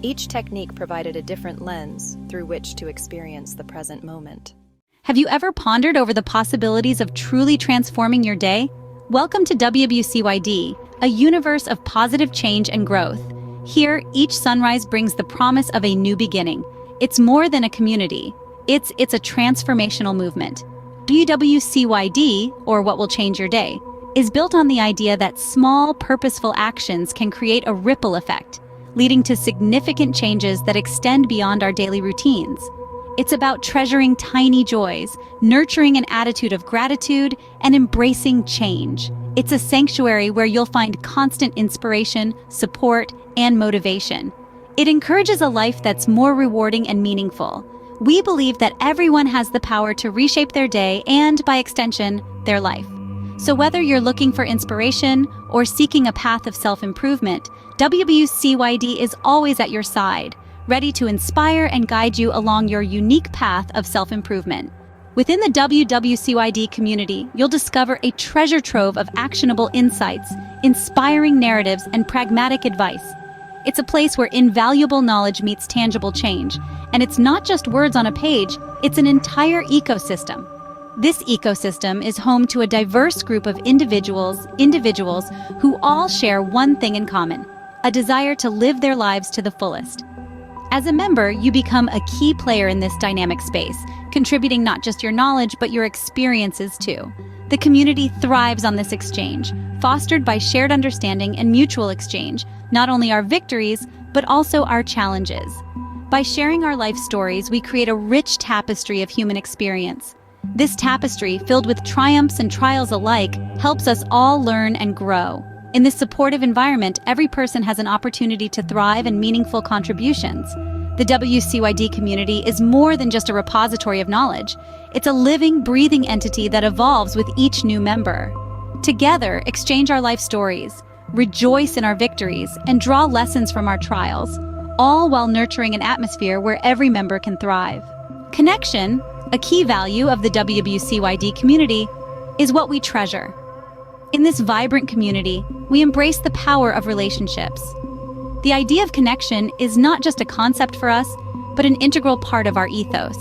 Each technique provided a different lens through which to experience the present moment. Have you ever pondered over the possibilities of truly transforming your day? Welcome to WWCYD, a universe of positive change and growth. Here, each sunrise brings the promise of a new beginning. It's more than a community. It's a transformational movement. WWCYD, or What Will Change Your Day, is built on the idea that small, purposeful actions can create a ripple effect, leading to significant changes that extend beyond our daily routines. It's about treasuring tiny joys, nurturing an attitude of gratitude, and embracing change. It's a sanctuary where you'll find constant inspiration, support, and motivation. It encourages a life that's more rewarding and meaningful. We believe that everyone has the power to reshape their day and, by extension, their life. So whether you're looking for inspiration or seeking a path of self-improvement, WWCYD is always at your side, ready to inspire and guide you along your unique path of self-improvement. Within the WWCYD community, you'll discover a treasure trove of actionable insights, inspiring narratives, and pragmatic advice. It's a place where invaluable knowledge meets tangible change, and it's not just words on a page, it's an entire ecosystem. This ecosystem is home to a diverse group of individuals who all share one thing in common: a desire to live their lives to the fullest. As a member, you become a key player in this dynamic space, contributing not just your knowledge, but your experiences too. The community thrives on this exchange, fostered by shared understanding and mutual exchange, not only our victories, but also our challenges. By sharing our life stories, we create a rich tapestry of human experience. This tapestry, filled with triumphs and trials alike, helps us all learn and grow. In this supportive environment, every person has an opportunity to thrive and meaningful contributions. The WCYD community is more than just a repository of knowledge. It's a living, breathing entity that evolves with each new member. Together, exchange our life stories, rejoice in our victories, and draw lessons from our trials, all while nurturing an atmosphere where every member can thrive. Connection, a key value of the WWCYD community, is what we treasure. In this vibrant community, we embrace the power of relationships. The idea of connection is not just a concept for us, but an integral part of our ethos.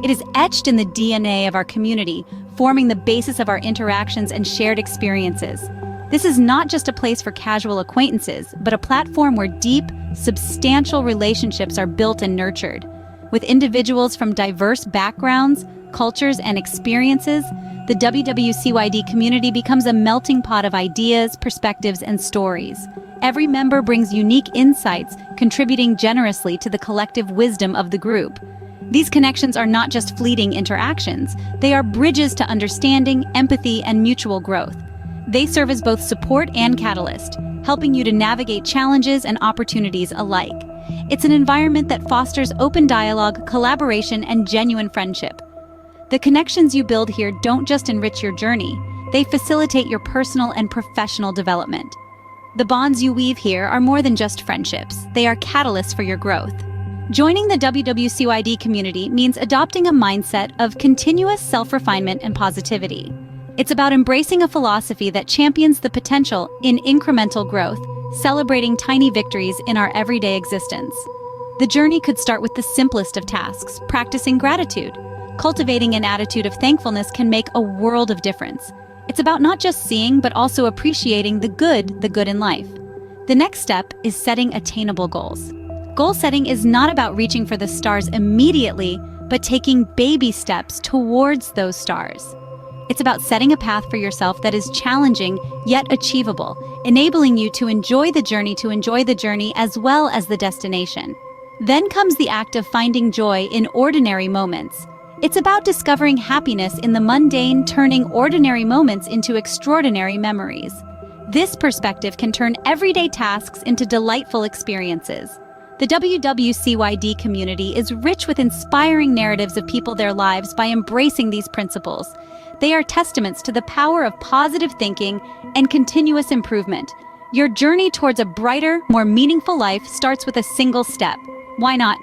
It is etched in the DNA of our community, forming the basis of our interactions and shared experiences. This is not just a place for casual acquaintances, but a platform where deep, substantial relationships are built and nurtured. With individuals from diverse backgrounds, cultures, and experiences, the WWCYD community becomes a melting pot of ideas, perspectives, and stories. Every member brings unique insights, contributing generously to the collective wisdom of the group. These connections are not just fleeting interactions, they are bridges to understanding, empathy, and mutual growth. They serve as both support and catalyst, helping you to navigate challenges and opportunities alike. It's an environment that fosters open dialogue, collaboration, and genuine friendship. The connections you build here don't just enrich your journey, they facilitate your personal and professional development. The bonds you weave here are more than just friendships, they are catalysts for your growth. Joining the WWCYD community means adopting a mindset of continuous self-refinement and positivity. It's about embracing a philosophy that champions the potential in incremental growth, celebrating tiny victories in our everyday existence. The journey could start with the simplest of tasks, practicing gratitude. Cultivating an attitude of thankfulness can make a world of difference. It's about not just seeing, but also appreciating the good in life. The next step is setting attainable goals. Goal setting is not about reaching for the stars immediately, but taking baby steps towards those stars. It's about setting a path for yourself that is challenging yet achievable, enabling you to enjoy the journey as well as the destination. Then comes the act of finding joy in ordinary moments. It's about discovering happiness in the mundane, turning ordinary moments into extraordinary memories. This perspective can turn everyday tasks into delightful experiences. The WWCYD community is rich with inspiring narratives of people their lives by embracing these principles. They are testaments to the power of positive thinking and continuous improvement. Your journey towards a brighter, more meaningful life starts with a single step. Why not?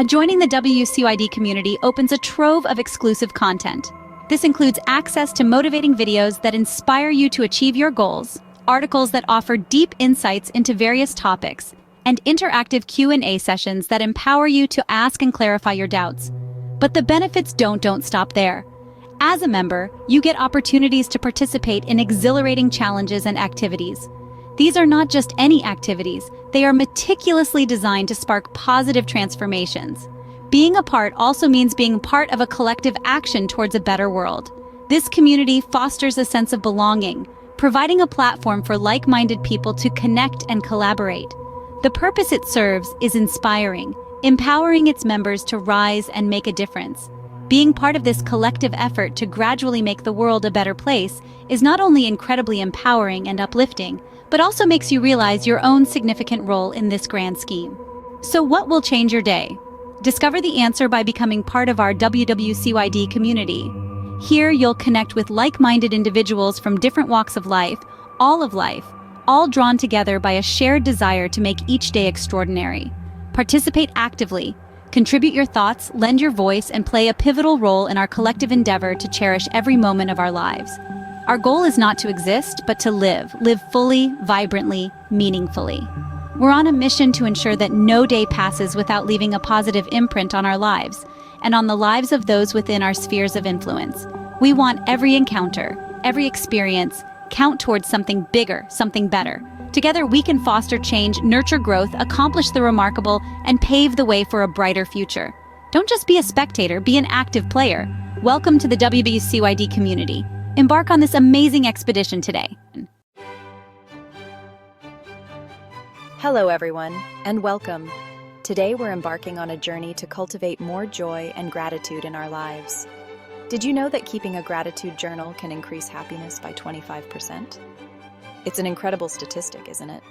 Joining the WCYD community opens a trove of exclusive content. This includes access to motivating videos that inspire you to achieve your goals, articles that offer deep insights into various topics, and interactive Q&A sessions that empower you to ask and clarify your doubts. But the benefits don't stop there. As a member, you get opportunities to participate in exhilarating challenges and activities. These are not just any activities, they are meticulously designed to spark positive transformations. Being a part also means being part of a collective action towards a better world. This community fosters a sense of belonging, providing a platform for like-minded people to connect and collaborate. The purpose it serves is inspiring, empowering its members to rise and make a difference. Being part of this collective effort to gradually make the world a better place is not only incredibly empowering and uplifting, but also makes you realize your own significant role in this grand scheme. So what will change your day? Discover the answer by becoming part of our WWCYD community. Here you'll connect with like-minded individuals from different walks of life, all drawn together by a shared desire to make each day extraordinary. Participate actively, contribute your thoughts, lend your voice, and play a pivotal role in our collective endeavor to cherish every moment of our lives. Our goal is not to exist, but to live fully, vibrantly, meaningfully. We're on a mission to ensure that no day passes without leaving a positive imprint on our lives, and on the lives of those within our spheres of influence. We want every encounter, every experience, count towards something bigger, something better. Together we can foster change, nurture growth, accomplish the remarkable, and pave the way for a brighter future. Don't just be a spectator, be an active player. Welcome to the WWCYD community. Embark on this amazing expedition today. Hello everyone, and welcome. Today we're embarking on a journey to cultivate more joy and gratitude in our lives. Did you know that keeping a gratitude journal can increase happiness by 25%? It's an incredible statistic, isn't it?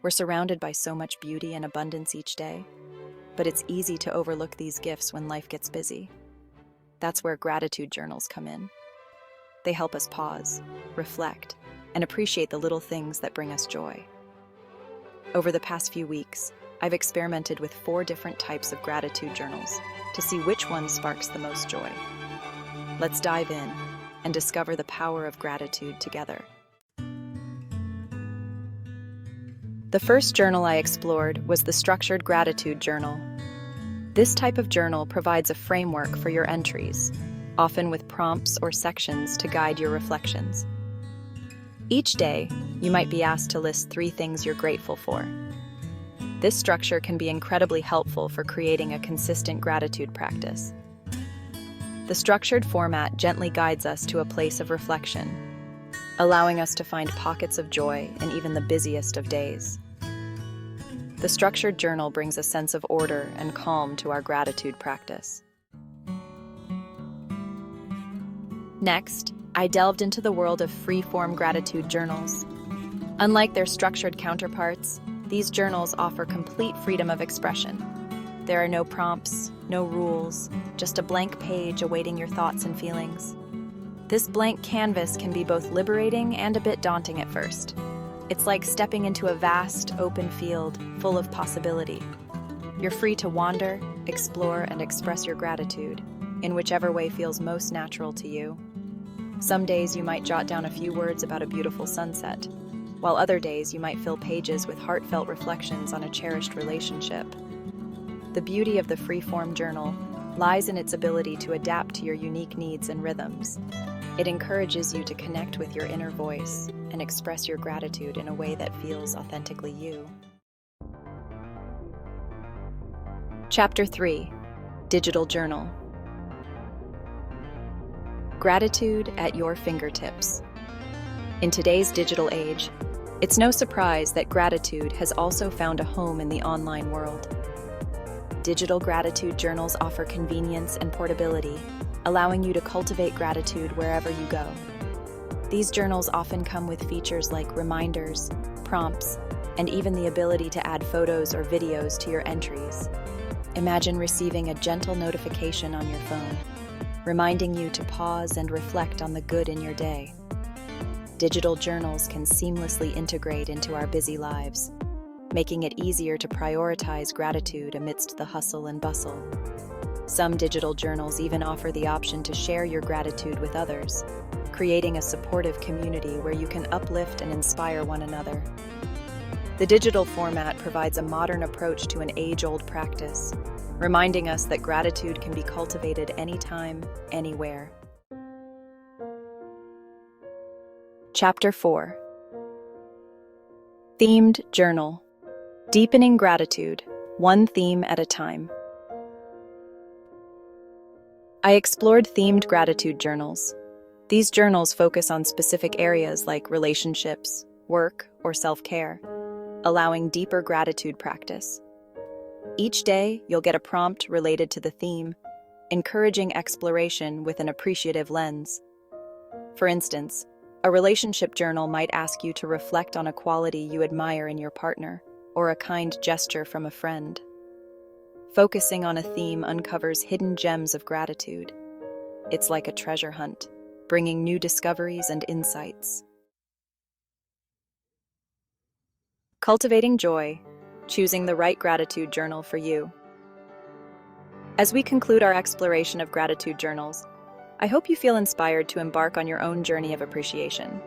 We're surrounded by so much beauty and abundance each day, but it's easy to overlook these gifts when life gets busy. That's where gratitude journals come in. They help us pause, reflect, and appreciate the little things that bring us joy. Over the past few weeks, I've experimented with 4 different types of gratitude journals to see which one sparks the most joy. Let's dive in and discover the power of gratitude together. The first journal I explored was the Structured Gratitude Journal. This type of journal provides a framework for your entries, often with prompts or sections to guide your reflections. Each day, you might be asked to list 3 things you're grateful for. This structure can be incredibly helpful for creating a consistent gratitude practice. The structured format gently guides us to a place of reflection, allowing us to find pockets of joy in even the busiest of days. The structured journal brings a sense of order and calm to our gratitude practice. Next, I delved into the world of free-form gratitude journals. Unlike their structured counterparts, these journals offer complete freedom of expression. There are no prompts, no rules, just a blank page awaiting your thoughts and feelings. This blank canvas can be both liberating and a bit daunting at first. It's like stepping into a vast, open field full of possibility. You're free to wander, explore, and express your gratitude in whichever way feels most natural to you. Some days you might jot down a few words about a beautiful sunset, while other days you might fill pages with heartfelt reflections on a cherished relationship. The beauty of the free-form journal lies in its ability to adapt to your unique needs and rhythms. It encourages you to connect with your inner voice and express your gratitude in a way that feels authentically you. Chapter 3: Digital Journal. Gratitude at your fingertips. In today's digital age, it's no surprise that gratitude has also found a home in the online world. Digital gratitude journals offer convenience and portability, allowing you to cultivate gratitude wherever you go. These journals often come with features like reminders, prompts, and even the ability to add photos or videos to your entries. Imagine receiving a gentle notification on your phone, reminding you to pause and reflect on the good in your day. Digital journals can seamlessly integrate into our busy lives, making it easier to prioritize gratitude amidst the hustle and bustle. Some digital journals even offer the option to share your gratitude with others, creating a supportive community where you can uplift and inspire one another. The digital format provides a modern approach to an age-old practice, reminding us that gratitude can be cultivated anytime, anywhere. Chapter 4: Themed Journal. Deepening gratitude, one theme at a time. I explored themed gratitude journals. These journals focus on specific areas like relationships, work, or self-care, allowing deeper gratitude practice. Each day, you'll get a prompt related to the theme, encouraging exploration with an appreciative lens. For instance, a relationship journal might ask you to reflect on a quality you admire in your partner, or a kind gesture from a friend. Focusing on a theme uncovers hidden gems of gratitude. It's like a treasure hunt, bringing new discoveries and insights. Cultivating joy, choosing the right gratitude journal for you. As we conclude our exploration of gratitude journals, I hope you feel inspired to embark on your own journey of appreciation.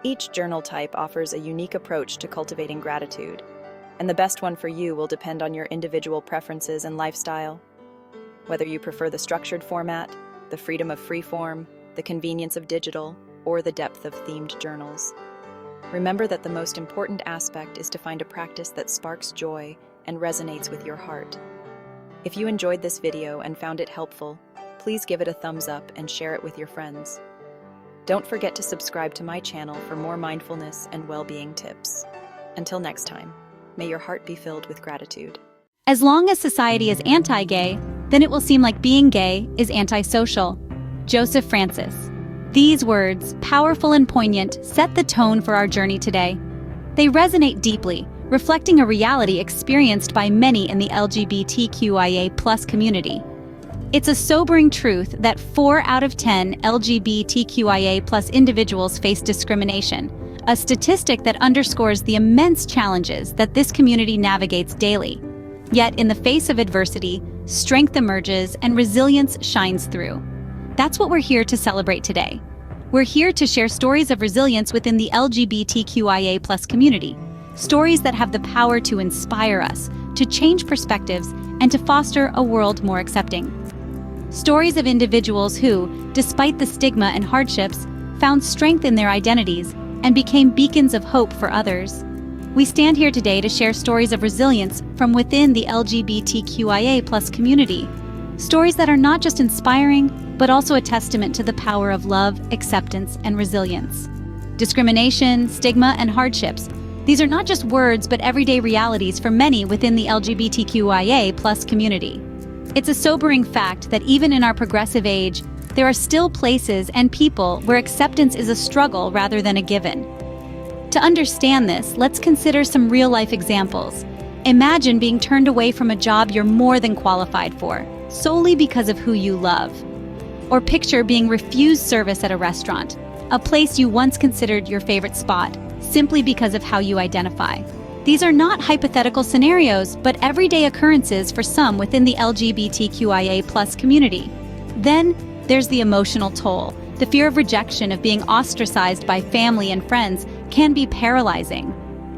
Each journal type offers a unique approach to cultivating gratitude, and the best one for you will depend on your individual preferences and lifestyle. Whether you prefer the structured format, the freedom of freeform, the convenience of digital, or the depth of themed journals. Remember that the most important aspect is to find a practice that sparks joy and resonates with your heart. If you enjoyed this video and found it helpful, please give it a thumbs up and share it with your friends. Don't forget to subscribe to my channel for more mindfulness and well-being tips. Until next time, may your heart be filled with gratitude. As long as society is anti-gay, then it will seem like being gay is antisocial. Joseph Francis. These words, powerful and poignant, set the tone for our journey today. They resonate deeply, reflecting a reality experienced by many in the LGBTQIA+ community. It's a sobering truth that 4 out of 10 LGBTQIA+ individuals face discrimination, a statistic that underscores the immense challenges that this community navigates daily. Yet, in the face of adversity, strength emerges and resilience shines through. That's what we're here to celebrate today. We're here to share stories of resilience within the LGBTQIA+ community, stories that have the power to inspire us, to change perspectives, and to foster a world more accepting. Stories of individuals who, despite the stigma and hardships, found strength in their identities and became beacons of hope for others. We stand here today to share stories of resilience from within the LGBTQIA+ community. Stories that are not just inspiring, but also a testament to the power of love, acceptance, and resilience. Discrimination, stigma, and hardships. These are not just words, but everyday realities for many within the LGBTQIA+ community. It's a sobering fact that even in our progressive age, there are still places and people where acceptance is a struggle rather than a given. To understand this, let's consider some real-life examples. Imagine being turned away from a job you're more than qualified for, solely because of who you love. Or picture being refused service at a restaurant, a place you once considered your favorite spot, simply because of how you identify. These are not hypothetical scenarios, but everyday occurrences for some within the LGBTQIA+ community. Then, there's the emotional toll. The fear of rejection, of being ostracized by family and friends, can be paralyzing.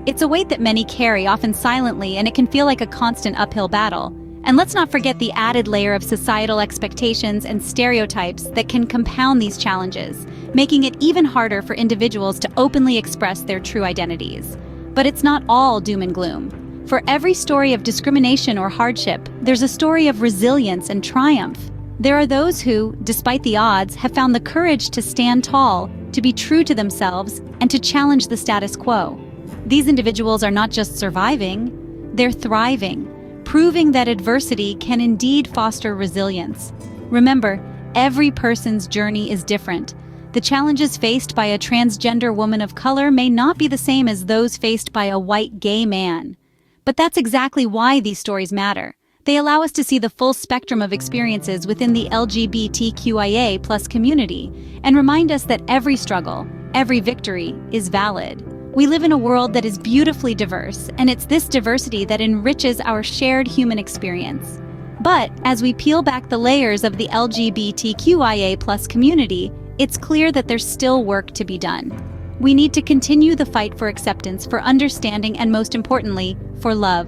It's a weight that many carry, often silently, and it can feel like a constant uphill battle. And let's not forget the added layer of societal expectations and stereotypes that can compound these challenges, making it even harder for individuals to openly express their true identities. But it's not all doom and gloom. For every story of discrimination or hardship, there's a story of resilience and triumph. There are those who, despite the odds, have found the courage to stand tall, to be true to themselves, and to challenge the status quo. These individuals are not just surviving, they're thriving, proving that adversity can indeed foster resilience. Remember, every person's journey is different. The challenges faced by a transgender woman of color may not be the same as those faced by a white gay man. But that's exactly why these stories matter. They allow us to see the full spectrum of experiences within the LGBTQIA+ community and remind us that every struggle, every victory is valid. We live in a world that is beautifully diverse, and it's this diversity that enriches our shared human experience. But as we peel back the layers of the LGBTQIA+ community, it's clear that there's still work to be done. We need to continue the fight for acceptance, for understanding, and most importantly, for love.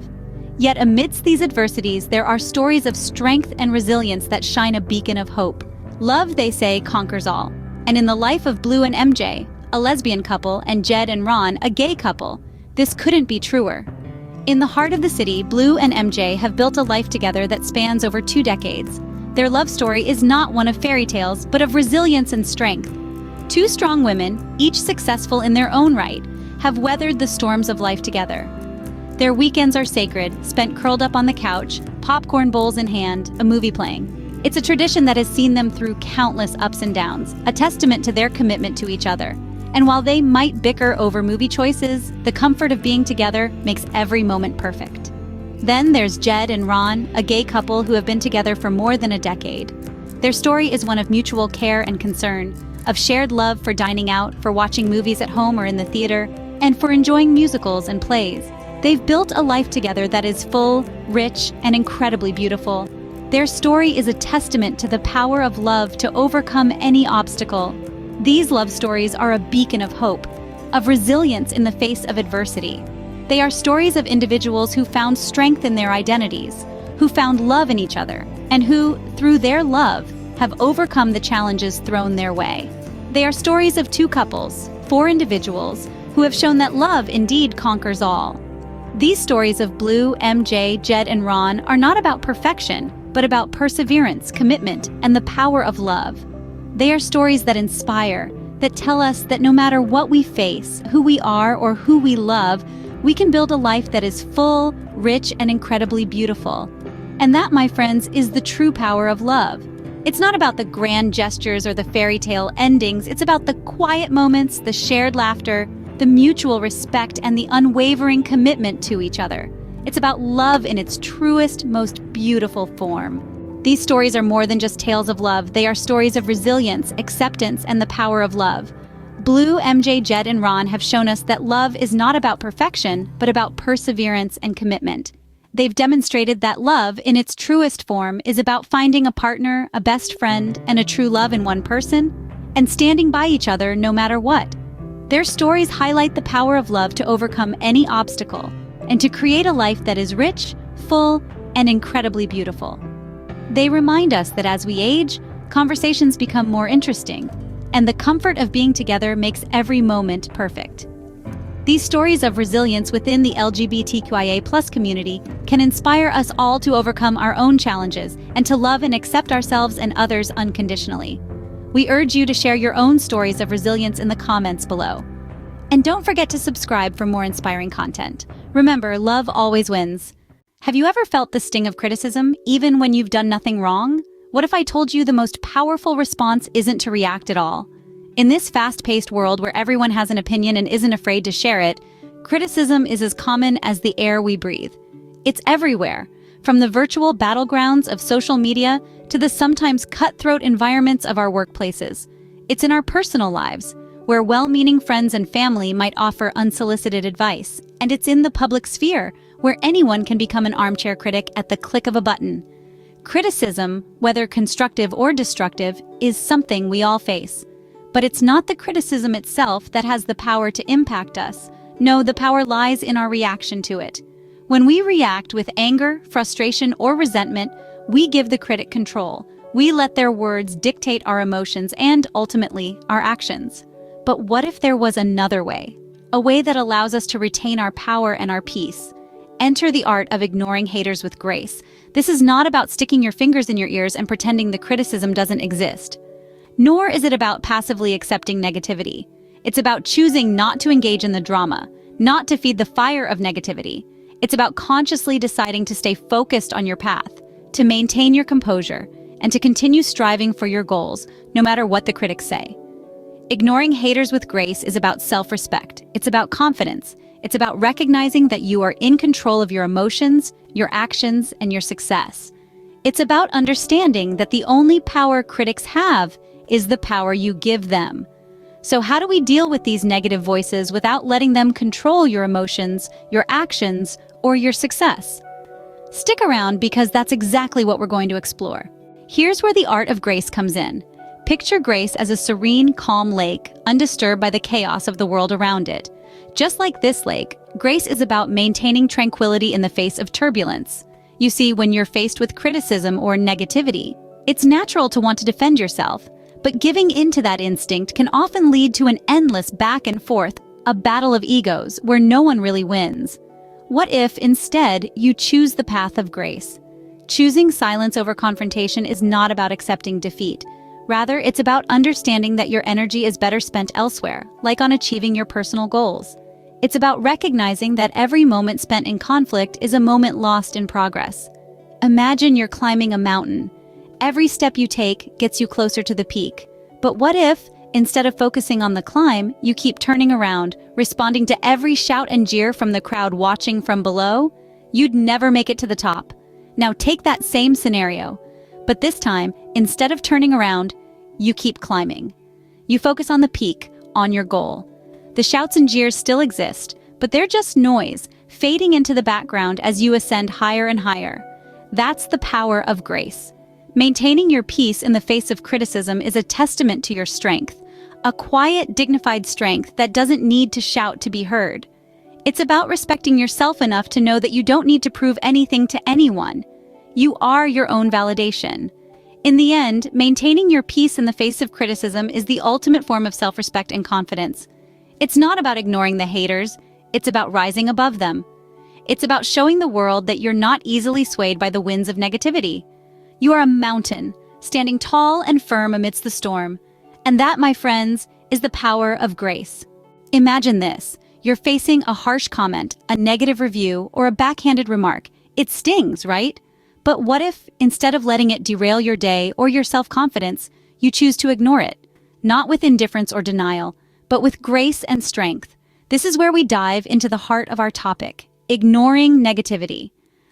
Yet amidst these adversities, there are stories of strength and resilience that shine a beacon of hope. Love, they say, conquers all. And in the life of Blue and MJ, a lesbian couple, and Jed and Ron, a gay couple, this couldn't be truer. In the heart of the city, Blue and MJ have built a life together that spans over 2 decades. Their love story is not one of fairy tales, but of resilience and strength. 2 strong women, each successful in their own right, have weathered the storms of life together. Their weekends are sacred, spent curled up on the couch, popcorn bowls in hand, a movie playing. It's a tradition that has seen them through countless ups and downs, a testament to their commitment to each other. And while they might bicker over movie choices, the comfort of being together makes every moment perfect. Then there's Jed and Ron, a gay couple who have been together for more than a decade. Their story is one of mutual care and concern, of shared love for dining out, for watching movies at home or in the theater, and for enjoying musicals and plays. They've built a life together that is full, rich, and incredibly beautiful. Their story is a testament to the power of love to overcome any obstacle. These love stories are a beacon of hope, of resilience in the face of adversity. They are stories of individuals who found strength in their identities, who found love in each other, and who, through their love, have overcome the challenges thrown their way. They are stories of 2 couples, 4 individuals, who have shown that love indeed conquers all. These stories of Blue, MJ, Jed, and Ron are not about perfection, but about perseverance, commitment, and the power of love. They are stories that inspire, that tell us that no matter what we face, who we are, or who we love, we can build a life that is full, rich, and incredibly beautiful. And that, my friends, is the true power of love. It's not about the grand gestures or the fairy tale endings. It's about the quiet moments, the shared laughter, the mutual respect, and the unwavering commitment to each other. It's about love in its truest, most beautiful form. These stories are more than just tales of love. They are stories of resilience, acceptance, and the power of love. Blue, MJ, Jed, and Ron have shown us that love is not about perfection, but about perseverance and commitment. They've demonstrated that love, in its truest form, is about finding a partner, a best friend, and a true love in one person, and standing by each other no matter what. Their stories highlight the power of love to overcome any obstacle, and to create a life that is rich, full, and incredibly beautiful. They remind us that as we age, conversations become more interesting, and the comfort of being together makes every moment perfect. These stories of resilience within the LGBTQIA+ community can inspire us all to overcome our own challenges and to love and accept ourselves and others unconditionally. We urge you to share your own stories of resilience in the comments below. And don't forget to subscribe for more inspiring content. Remember, love always wins. Have you ever felt the sting of criticism, even when you've done nothing wrong? What if I told you the most powerful response isn't to react at all? In this fast-paced world where everyone has an opinion and isn't afraid to share it, criticism is as common as the air we breathe. It's everywhere, from the virtual battlegrounds of social media to the sometimes cutthroat environments of our workplaces. It's in our personal lives, where well-meaning friends and family might offer unsolicited advice. And it's in the public sphere, where anyone can become an armchair critic at the click of a button. Criticism, whether constructive or destructive, is something we all face. But it's not the criticism itself that has the power to impact us. No, the power lies in our reaction to it. When we react with anger, frustration, or resentment, we give the critic control. We let their words dictate our emotions and, ultimately, our actions. But what if there was another way? A way that allows us to retain our power and our peace. Enter the art of ignoring haters with grace. This is not about sticking your fingers in your ears and pretending the criticism doesn't exist. Nor is it about passively accepting negativity. It's about choosing not to engage in the drama, not to feed the fire of negativity. It's about consciously deciding to stay focused on your path, to maintain your composure, and to continue striving for your goals, no matter what the critics say. Ignoring haters with grace is about self-respect. It's about confidence. It's about recognizing that you are in control of your emotions, your actions, and your success. It's about understanding that the only power critics have is the power you give them. So how do we deal with these negative voices without letting them control your emotions, your actions, or your success? Stick around because that's exactly what we're going to explore. Here's where the art of grace comes in. Picture grace as a serene, calm lake, undisturbed by the chaos of the world around it. Just like this lake, grace is about maintaining tranquility in the face of turbulence. You see, when you're faced with criticism or negativity, it's natural to want to defend yourself. But giving into that instinct can often lead to an endless back and forth, a battle of egos where no one really wins. What if, instead, you choose the path of grace? Choosing silence over confrontation is not about accepting defeat. Rather, it's about understanding that your energy is better spent elsewhere, like on achieving your personal goals. It's about recognizing that every moment spent in conflict is a moment lost in progress. Imagine you're climbing a mountain. Every step you take gets you closer to the peak. But what if, instead of focusing on the climb, you keep turning around, responding to every shout and jeer from the crowd watching from below? You'd never make it to the top. Now take that same scenario. But this time, instead of turning around, you keep climbing. You focus on the peak, on your goal. The shouts and jeers still exist, but they're just noise, fading into the background as you ascend higher and higher. That's the power of grace. Maintaining your peace in the face of criticism is a testament to your strength, a quiet, dignified strength that doesn't need to shout to be heard. It's about respecting yourself enough to know that you don't need to prove anything to anyone. You are your own validation. In the end, maintaining your peace in the face of criticism is the ultimate form of self-respect and confidence. It's not about ignoring the haters, it's about rising above them. It's about showing the world that you're not easily swayed by the winds of negativity. You are a mountain, standing tall and firm amidst the storm. And that, my friends, is the power of grace. Imagine this. You're facing a harsh comment, a negative review, or a backhanded remark. It stings, right? But what if, instead of letting it derail your day or your self-confidence, you choose to ignore it? Not with indifference or denial, but with grace and strength. This is where we dive into the heart of our topic, ignoring negativity.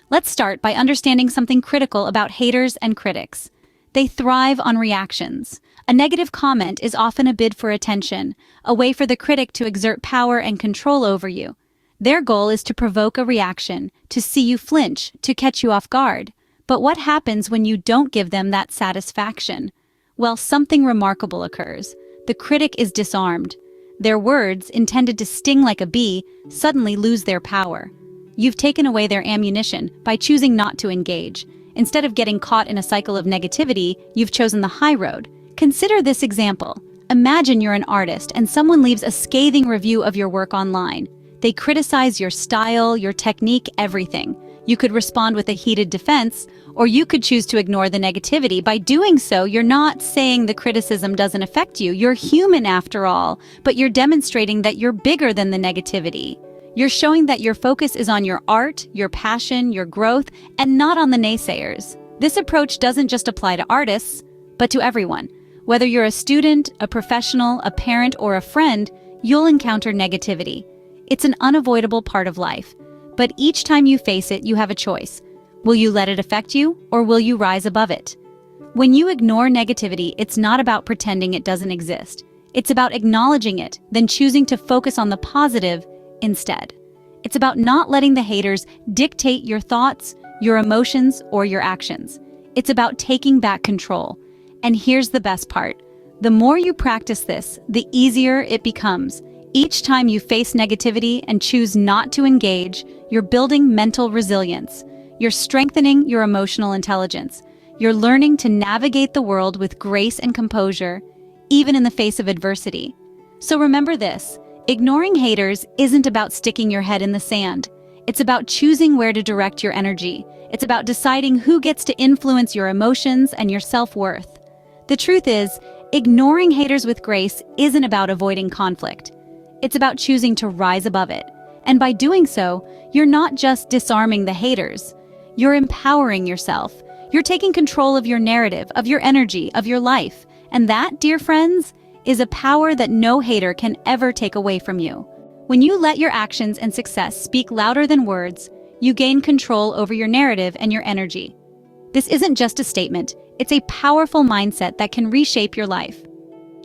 Let's start by understanding something critical about haters and critics. They thrive on reactions. A negative comment is often a bid for attention, a way for the critic to exert power and control over you. Their goal is to provoke a reaction, to see you flinch, to catch you off guard. But what happens when you don't give them that satisfaction? Well, something remarkable occurs. The critic is disarmed. Their words, intended to sting like a bee, suddenly lose their power. you've taken away their ammunition by choosing not to engage. Instead of getting caught in a cycle of negativity, you've chosen the high road. Consider this example. Imagine you're an artist and someone leaves a scathing review of your work online. They criticize your style, your technique, everything. You could respond with a heated defense, or you could choose to ignore the negativity. By doing so, you're not saying the criticism doesn't affect you. You're human after all, but you're demonstrating that you're bigger than the negativity. You're showing that your focus is on your art, your passion, your growth, and not on the naysayers. This approach doesn't just apply to artists, but to everyone. Whether you're a student, a professional, a parent, or a friend, you'll encounter negativity. It's an unavoidable part of life. But each time you face it, you have a choice. Will you let it affect you, or will you rise above it? When you ignore negativity, it's not about pretending it doesn't exist. It's about acknowledging it, then choosing to focus on the positive instead. It's about not letting the haters dictate your thoughts, your emotions, or your actions. It's about taking back control. And here's the best part. The more you practice this, the easier it becomes. Each time you face negativity and choose not to engage, you're building mental resilience. You're strengthening your emotional intelligence. You're learning to navigate the world with grace and composure, even in the face of adversity. So remember this, ignoring haters isn't about sticking your head in the sand. It's about choosing where to direct your energy. It's about deciding who gets to influence your emotions and your self-worth. The truth is, ignoring haters with grace isn't about avoiding conflict. It's about choosing to rise above it. And by doing so, you're not just disarming the haters. You're empowering yourself. You're taking control of your narrative, of your energy, of your life. And that, dear friends, is a power that no hater can ever take away from you. When you let your actions and success speak louder than words, you gain control over your narrative and your energy. This isn't just a statement, it's a powerful mindset that can reshape your life.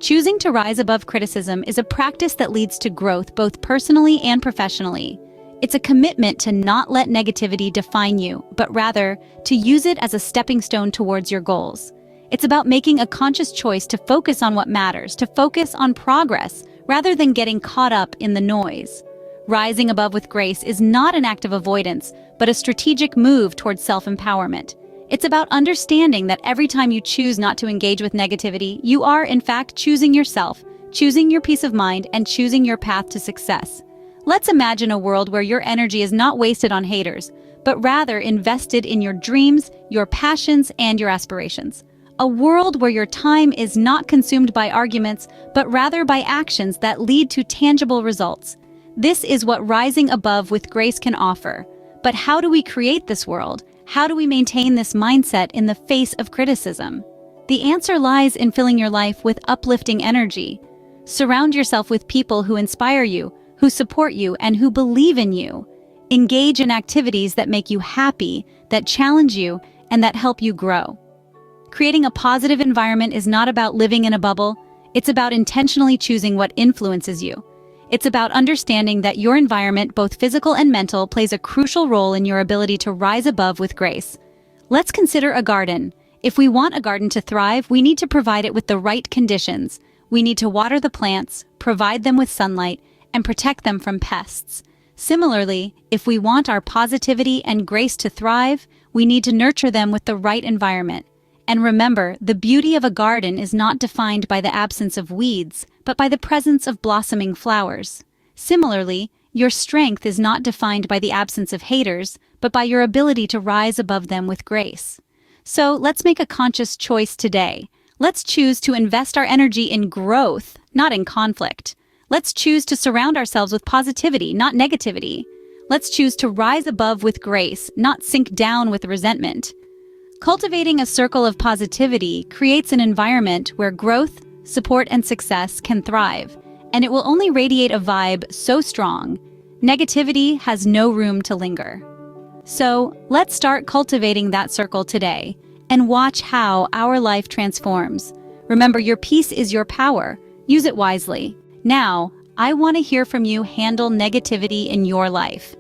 Choosing to rise above criticism is a practice that leads to growth both personally and professionally. It's a commitment to not let negativity define you, but rather to use it as a stepping stone towards your goals. It's about making a conscious choice to focus on what matters, to focus on progress, rather than getting caught up in the noise. Rising above with grace is not an act of avoidance, but a strategic move towards self-empowerment. It's about understanding that every time you choose not to engage with negativity, you are, in fact, choosing yourself, choosing your peace of mind, and choosing your path to success. Let's imagine a world where your energy is not wasted on haters, but rather invested in your dreams, your passions, and your aspirations. A world where your time is not consumed by arguments, but rather by actions that lead to tangible results. This is what rising above with grace can offer. But how do we create this world? How do we maintain this mindset in the face of criticism? The answer lies in filling your life with uplifting energy. Surround yourself with people who inspire you, who support you, and who believe in you. Engage in activities that make you happy, that challenge you, and that help you grow. Creating a positive environment is not about living in a bubble. It's about intentionally choosing what influences you. It's about understanding that your environment, both physical and mental, plays a crucial role in your ability to rise above with grace. Let's consider a garden. If we want a garden to thrive, we need to provide it with the right conditions. We need to water the plants, provide them with sunlight, and protect them from pests. Similarly, if we want our positivity and grace to thrive, we need to nurture them with the right environment. And remember, the beauty of a garden is not defined by the absence of weeds, but by the presence of blossoming flowers. Similarly, your strength is not defined by the absence of haters, but by your ability to rise above them with grace. So let's make a conscious choice today. Let's choose to invest our energy in growth, not in conflict. Let's choose to surround ourselves with positivity, not negativity. Let's choose to rise above with grace, not sink down with resentment. Cultivating a circle of positivity creates an environment where growth, support, and success can thrive, and it will only radiate a vibe so strong, negativity has no room to linger. So, let's start cultivating that circle today, and watch how our life transforms. Remember, your peace is your power. Use it wisely. Now, I want to hear from you. Handle negativity in your life.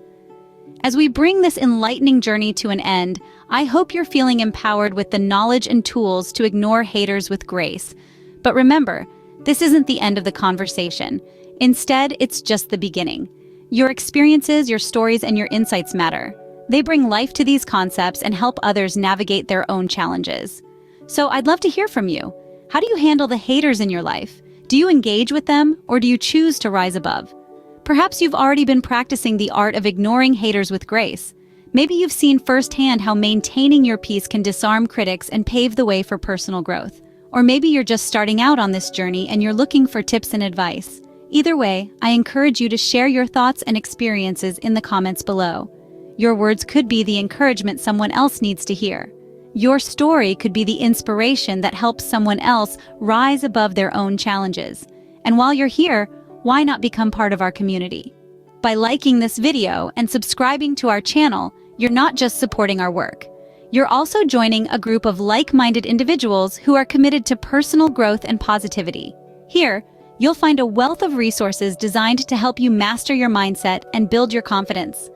As we bring this enlightening journey to an end, I hope you're feeling empowered with the knowledge and tools to ignore haters with grace. But remember, this isn't the end of the conversation. Instead, it's just the beginning. Your experiences, your stories, and your insights matter. They bring life to these concepts and help others navigate their own challenges. So I'd love to hear from you. How do you handle the haters in your life? Do you engage with them, or do you choose to rise above? Perhaps you've already been practicing the art of ignoring haters with grace. Maybe you've seen firsthand how maintaining your peace can disarm critics and pave the way for personal growth. Or maybe you're just starting out on this journey and you're looking for tips and advice. Either way, I encourage you to share your thoughts and experiences in the comments below. Your words could be the encouragement someone else needs to hear. Your story could be the inspiration that helps someone else rise above their own challenges. And while you're here, why not become part of our community? By liking this video and subscribing to our channel, you're not just supporting our work. You're also joining a group of like-minded individuals who are committed to personal growth and positivity. Here, you'll find a wealth of resources designed to help you master your mindset and build your confidence.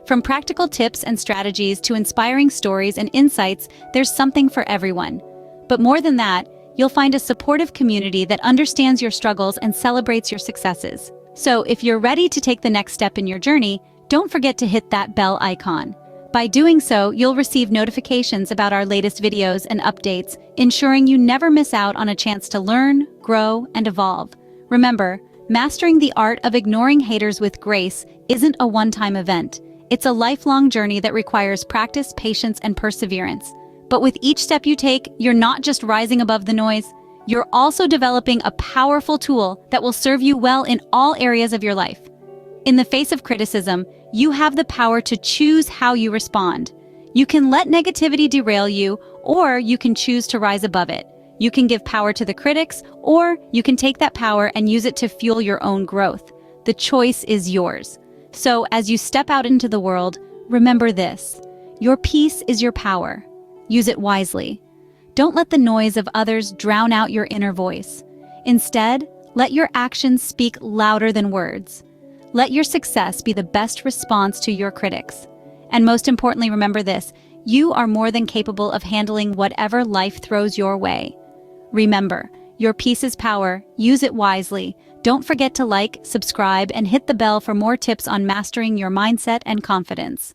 From practical tips and strategies to inspiring stories and insights, there's something for everyone. But more than that, you'll find a supportive community that understands your struggles and celebrates your successes. So if you're ready to take the next step in your journey, don't forget to hit that bell icon. By doing so, you'll receive notifications about our latest videos and updates, ensuring you never miss out on a chance to learn, grow, and evolve. Remember, mastering the art of ignoring haters with grace isn't a one-time event. It's a lifelong journey that requires practice, patience, and perseverance. But with each step you take, you're not just rising above the noise, you're also developing a powerful tool that will serve you well in all areas of your life. In the face of criticism, you have the power to choose how you respond. You can let negativity derail you, or you can choose to rise above it. You can give power to the critics, or you can take that power and use it to fuel your own growth. The choice is yours. So as you step out into the world, remember this: your peace is your power. Use it wisely. Don't let the noise of others drown out your inner voice. Instead, let your actions speak louder than words. Let your success be the best response to your critics. And most importantly, remember this: you are more than capable of handling whatever life throws your way. Remember, your peace is power. Use it wisely. Don't forget to like, subscribe, and hit the bell for more tips on mastering your mindset and confidence.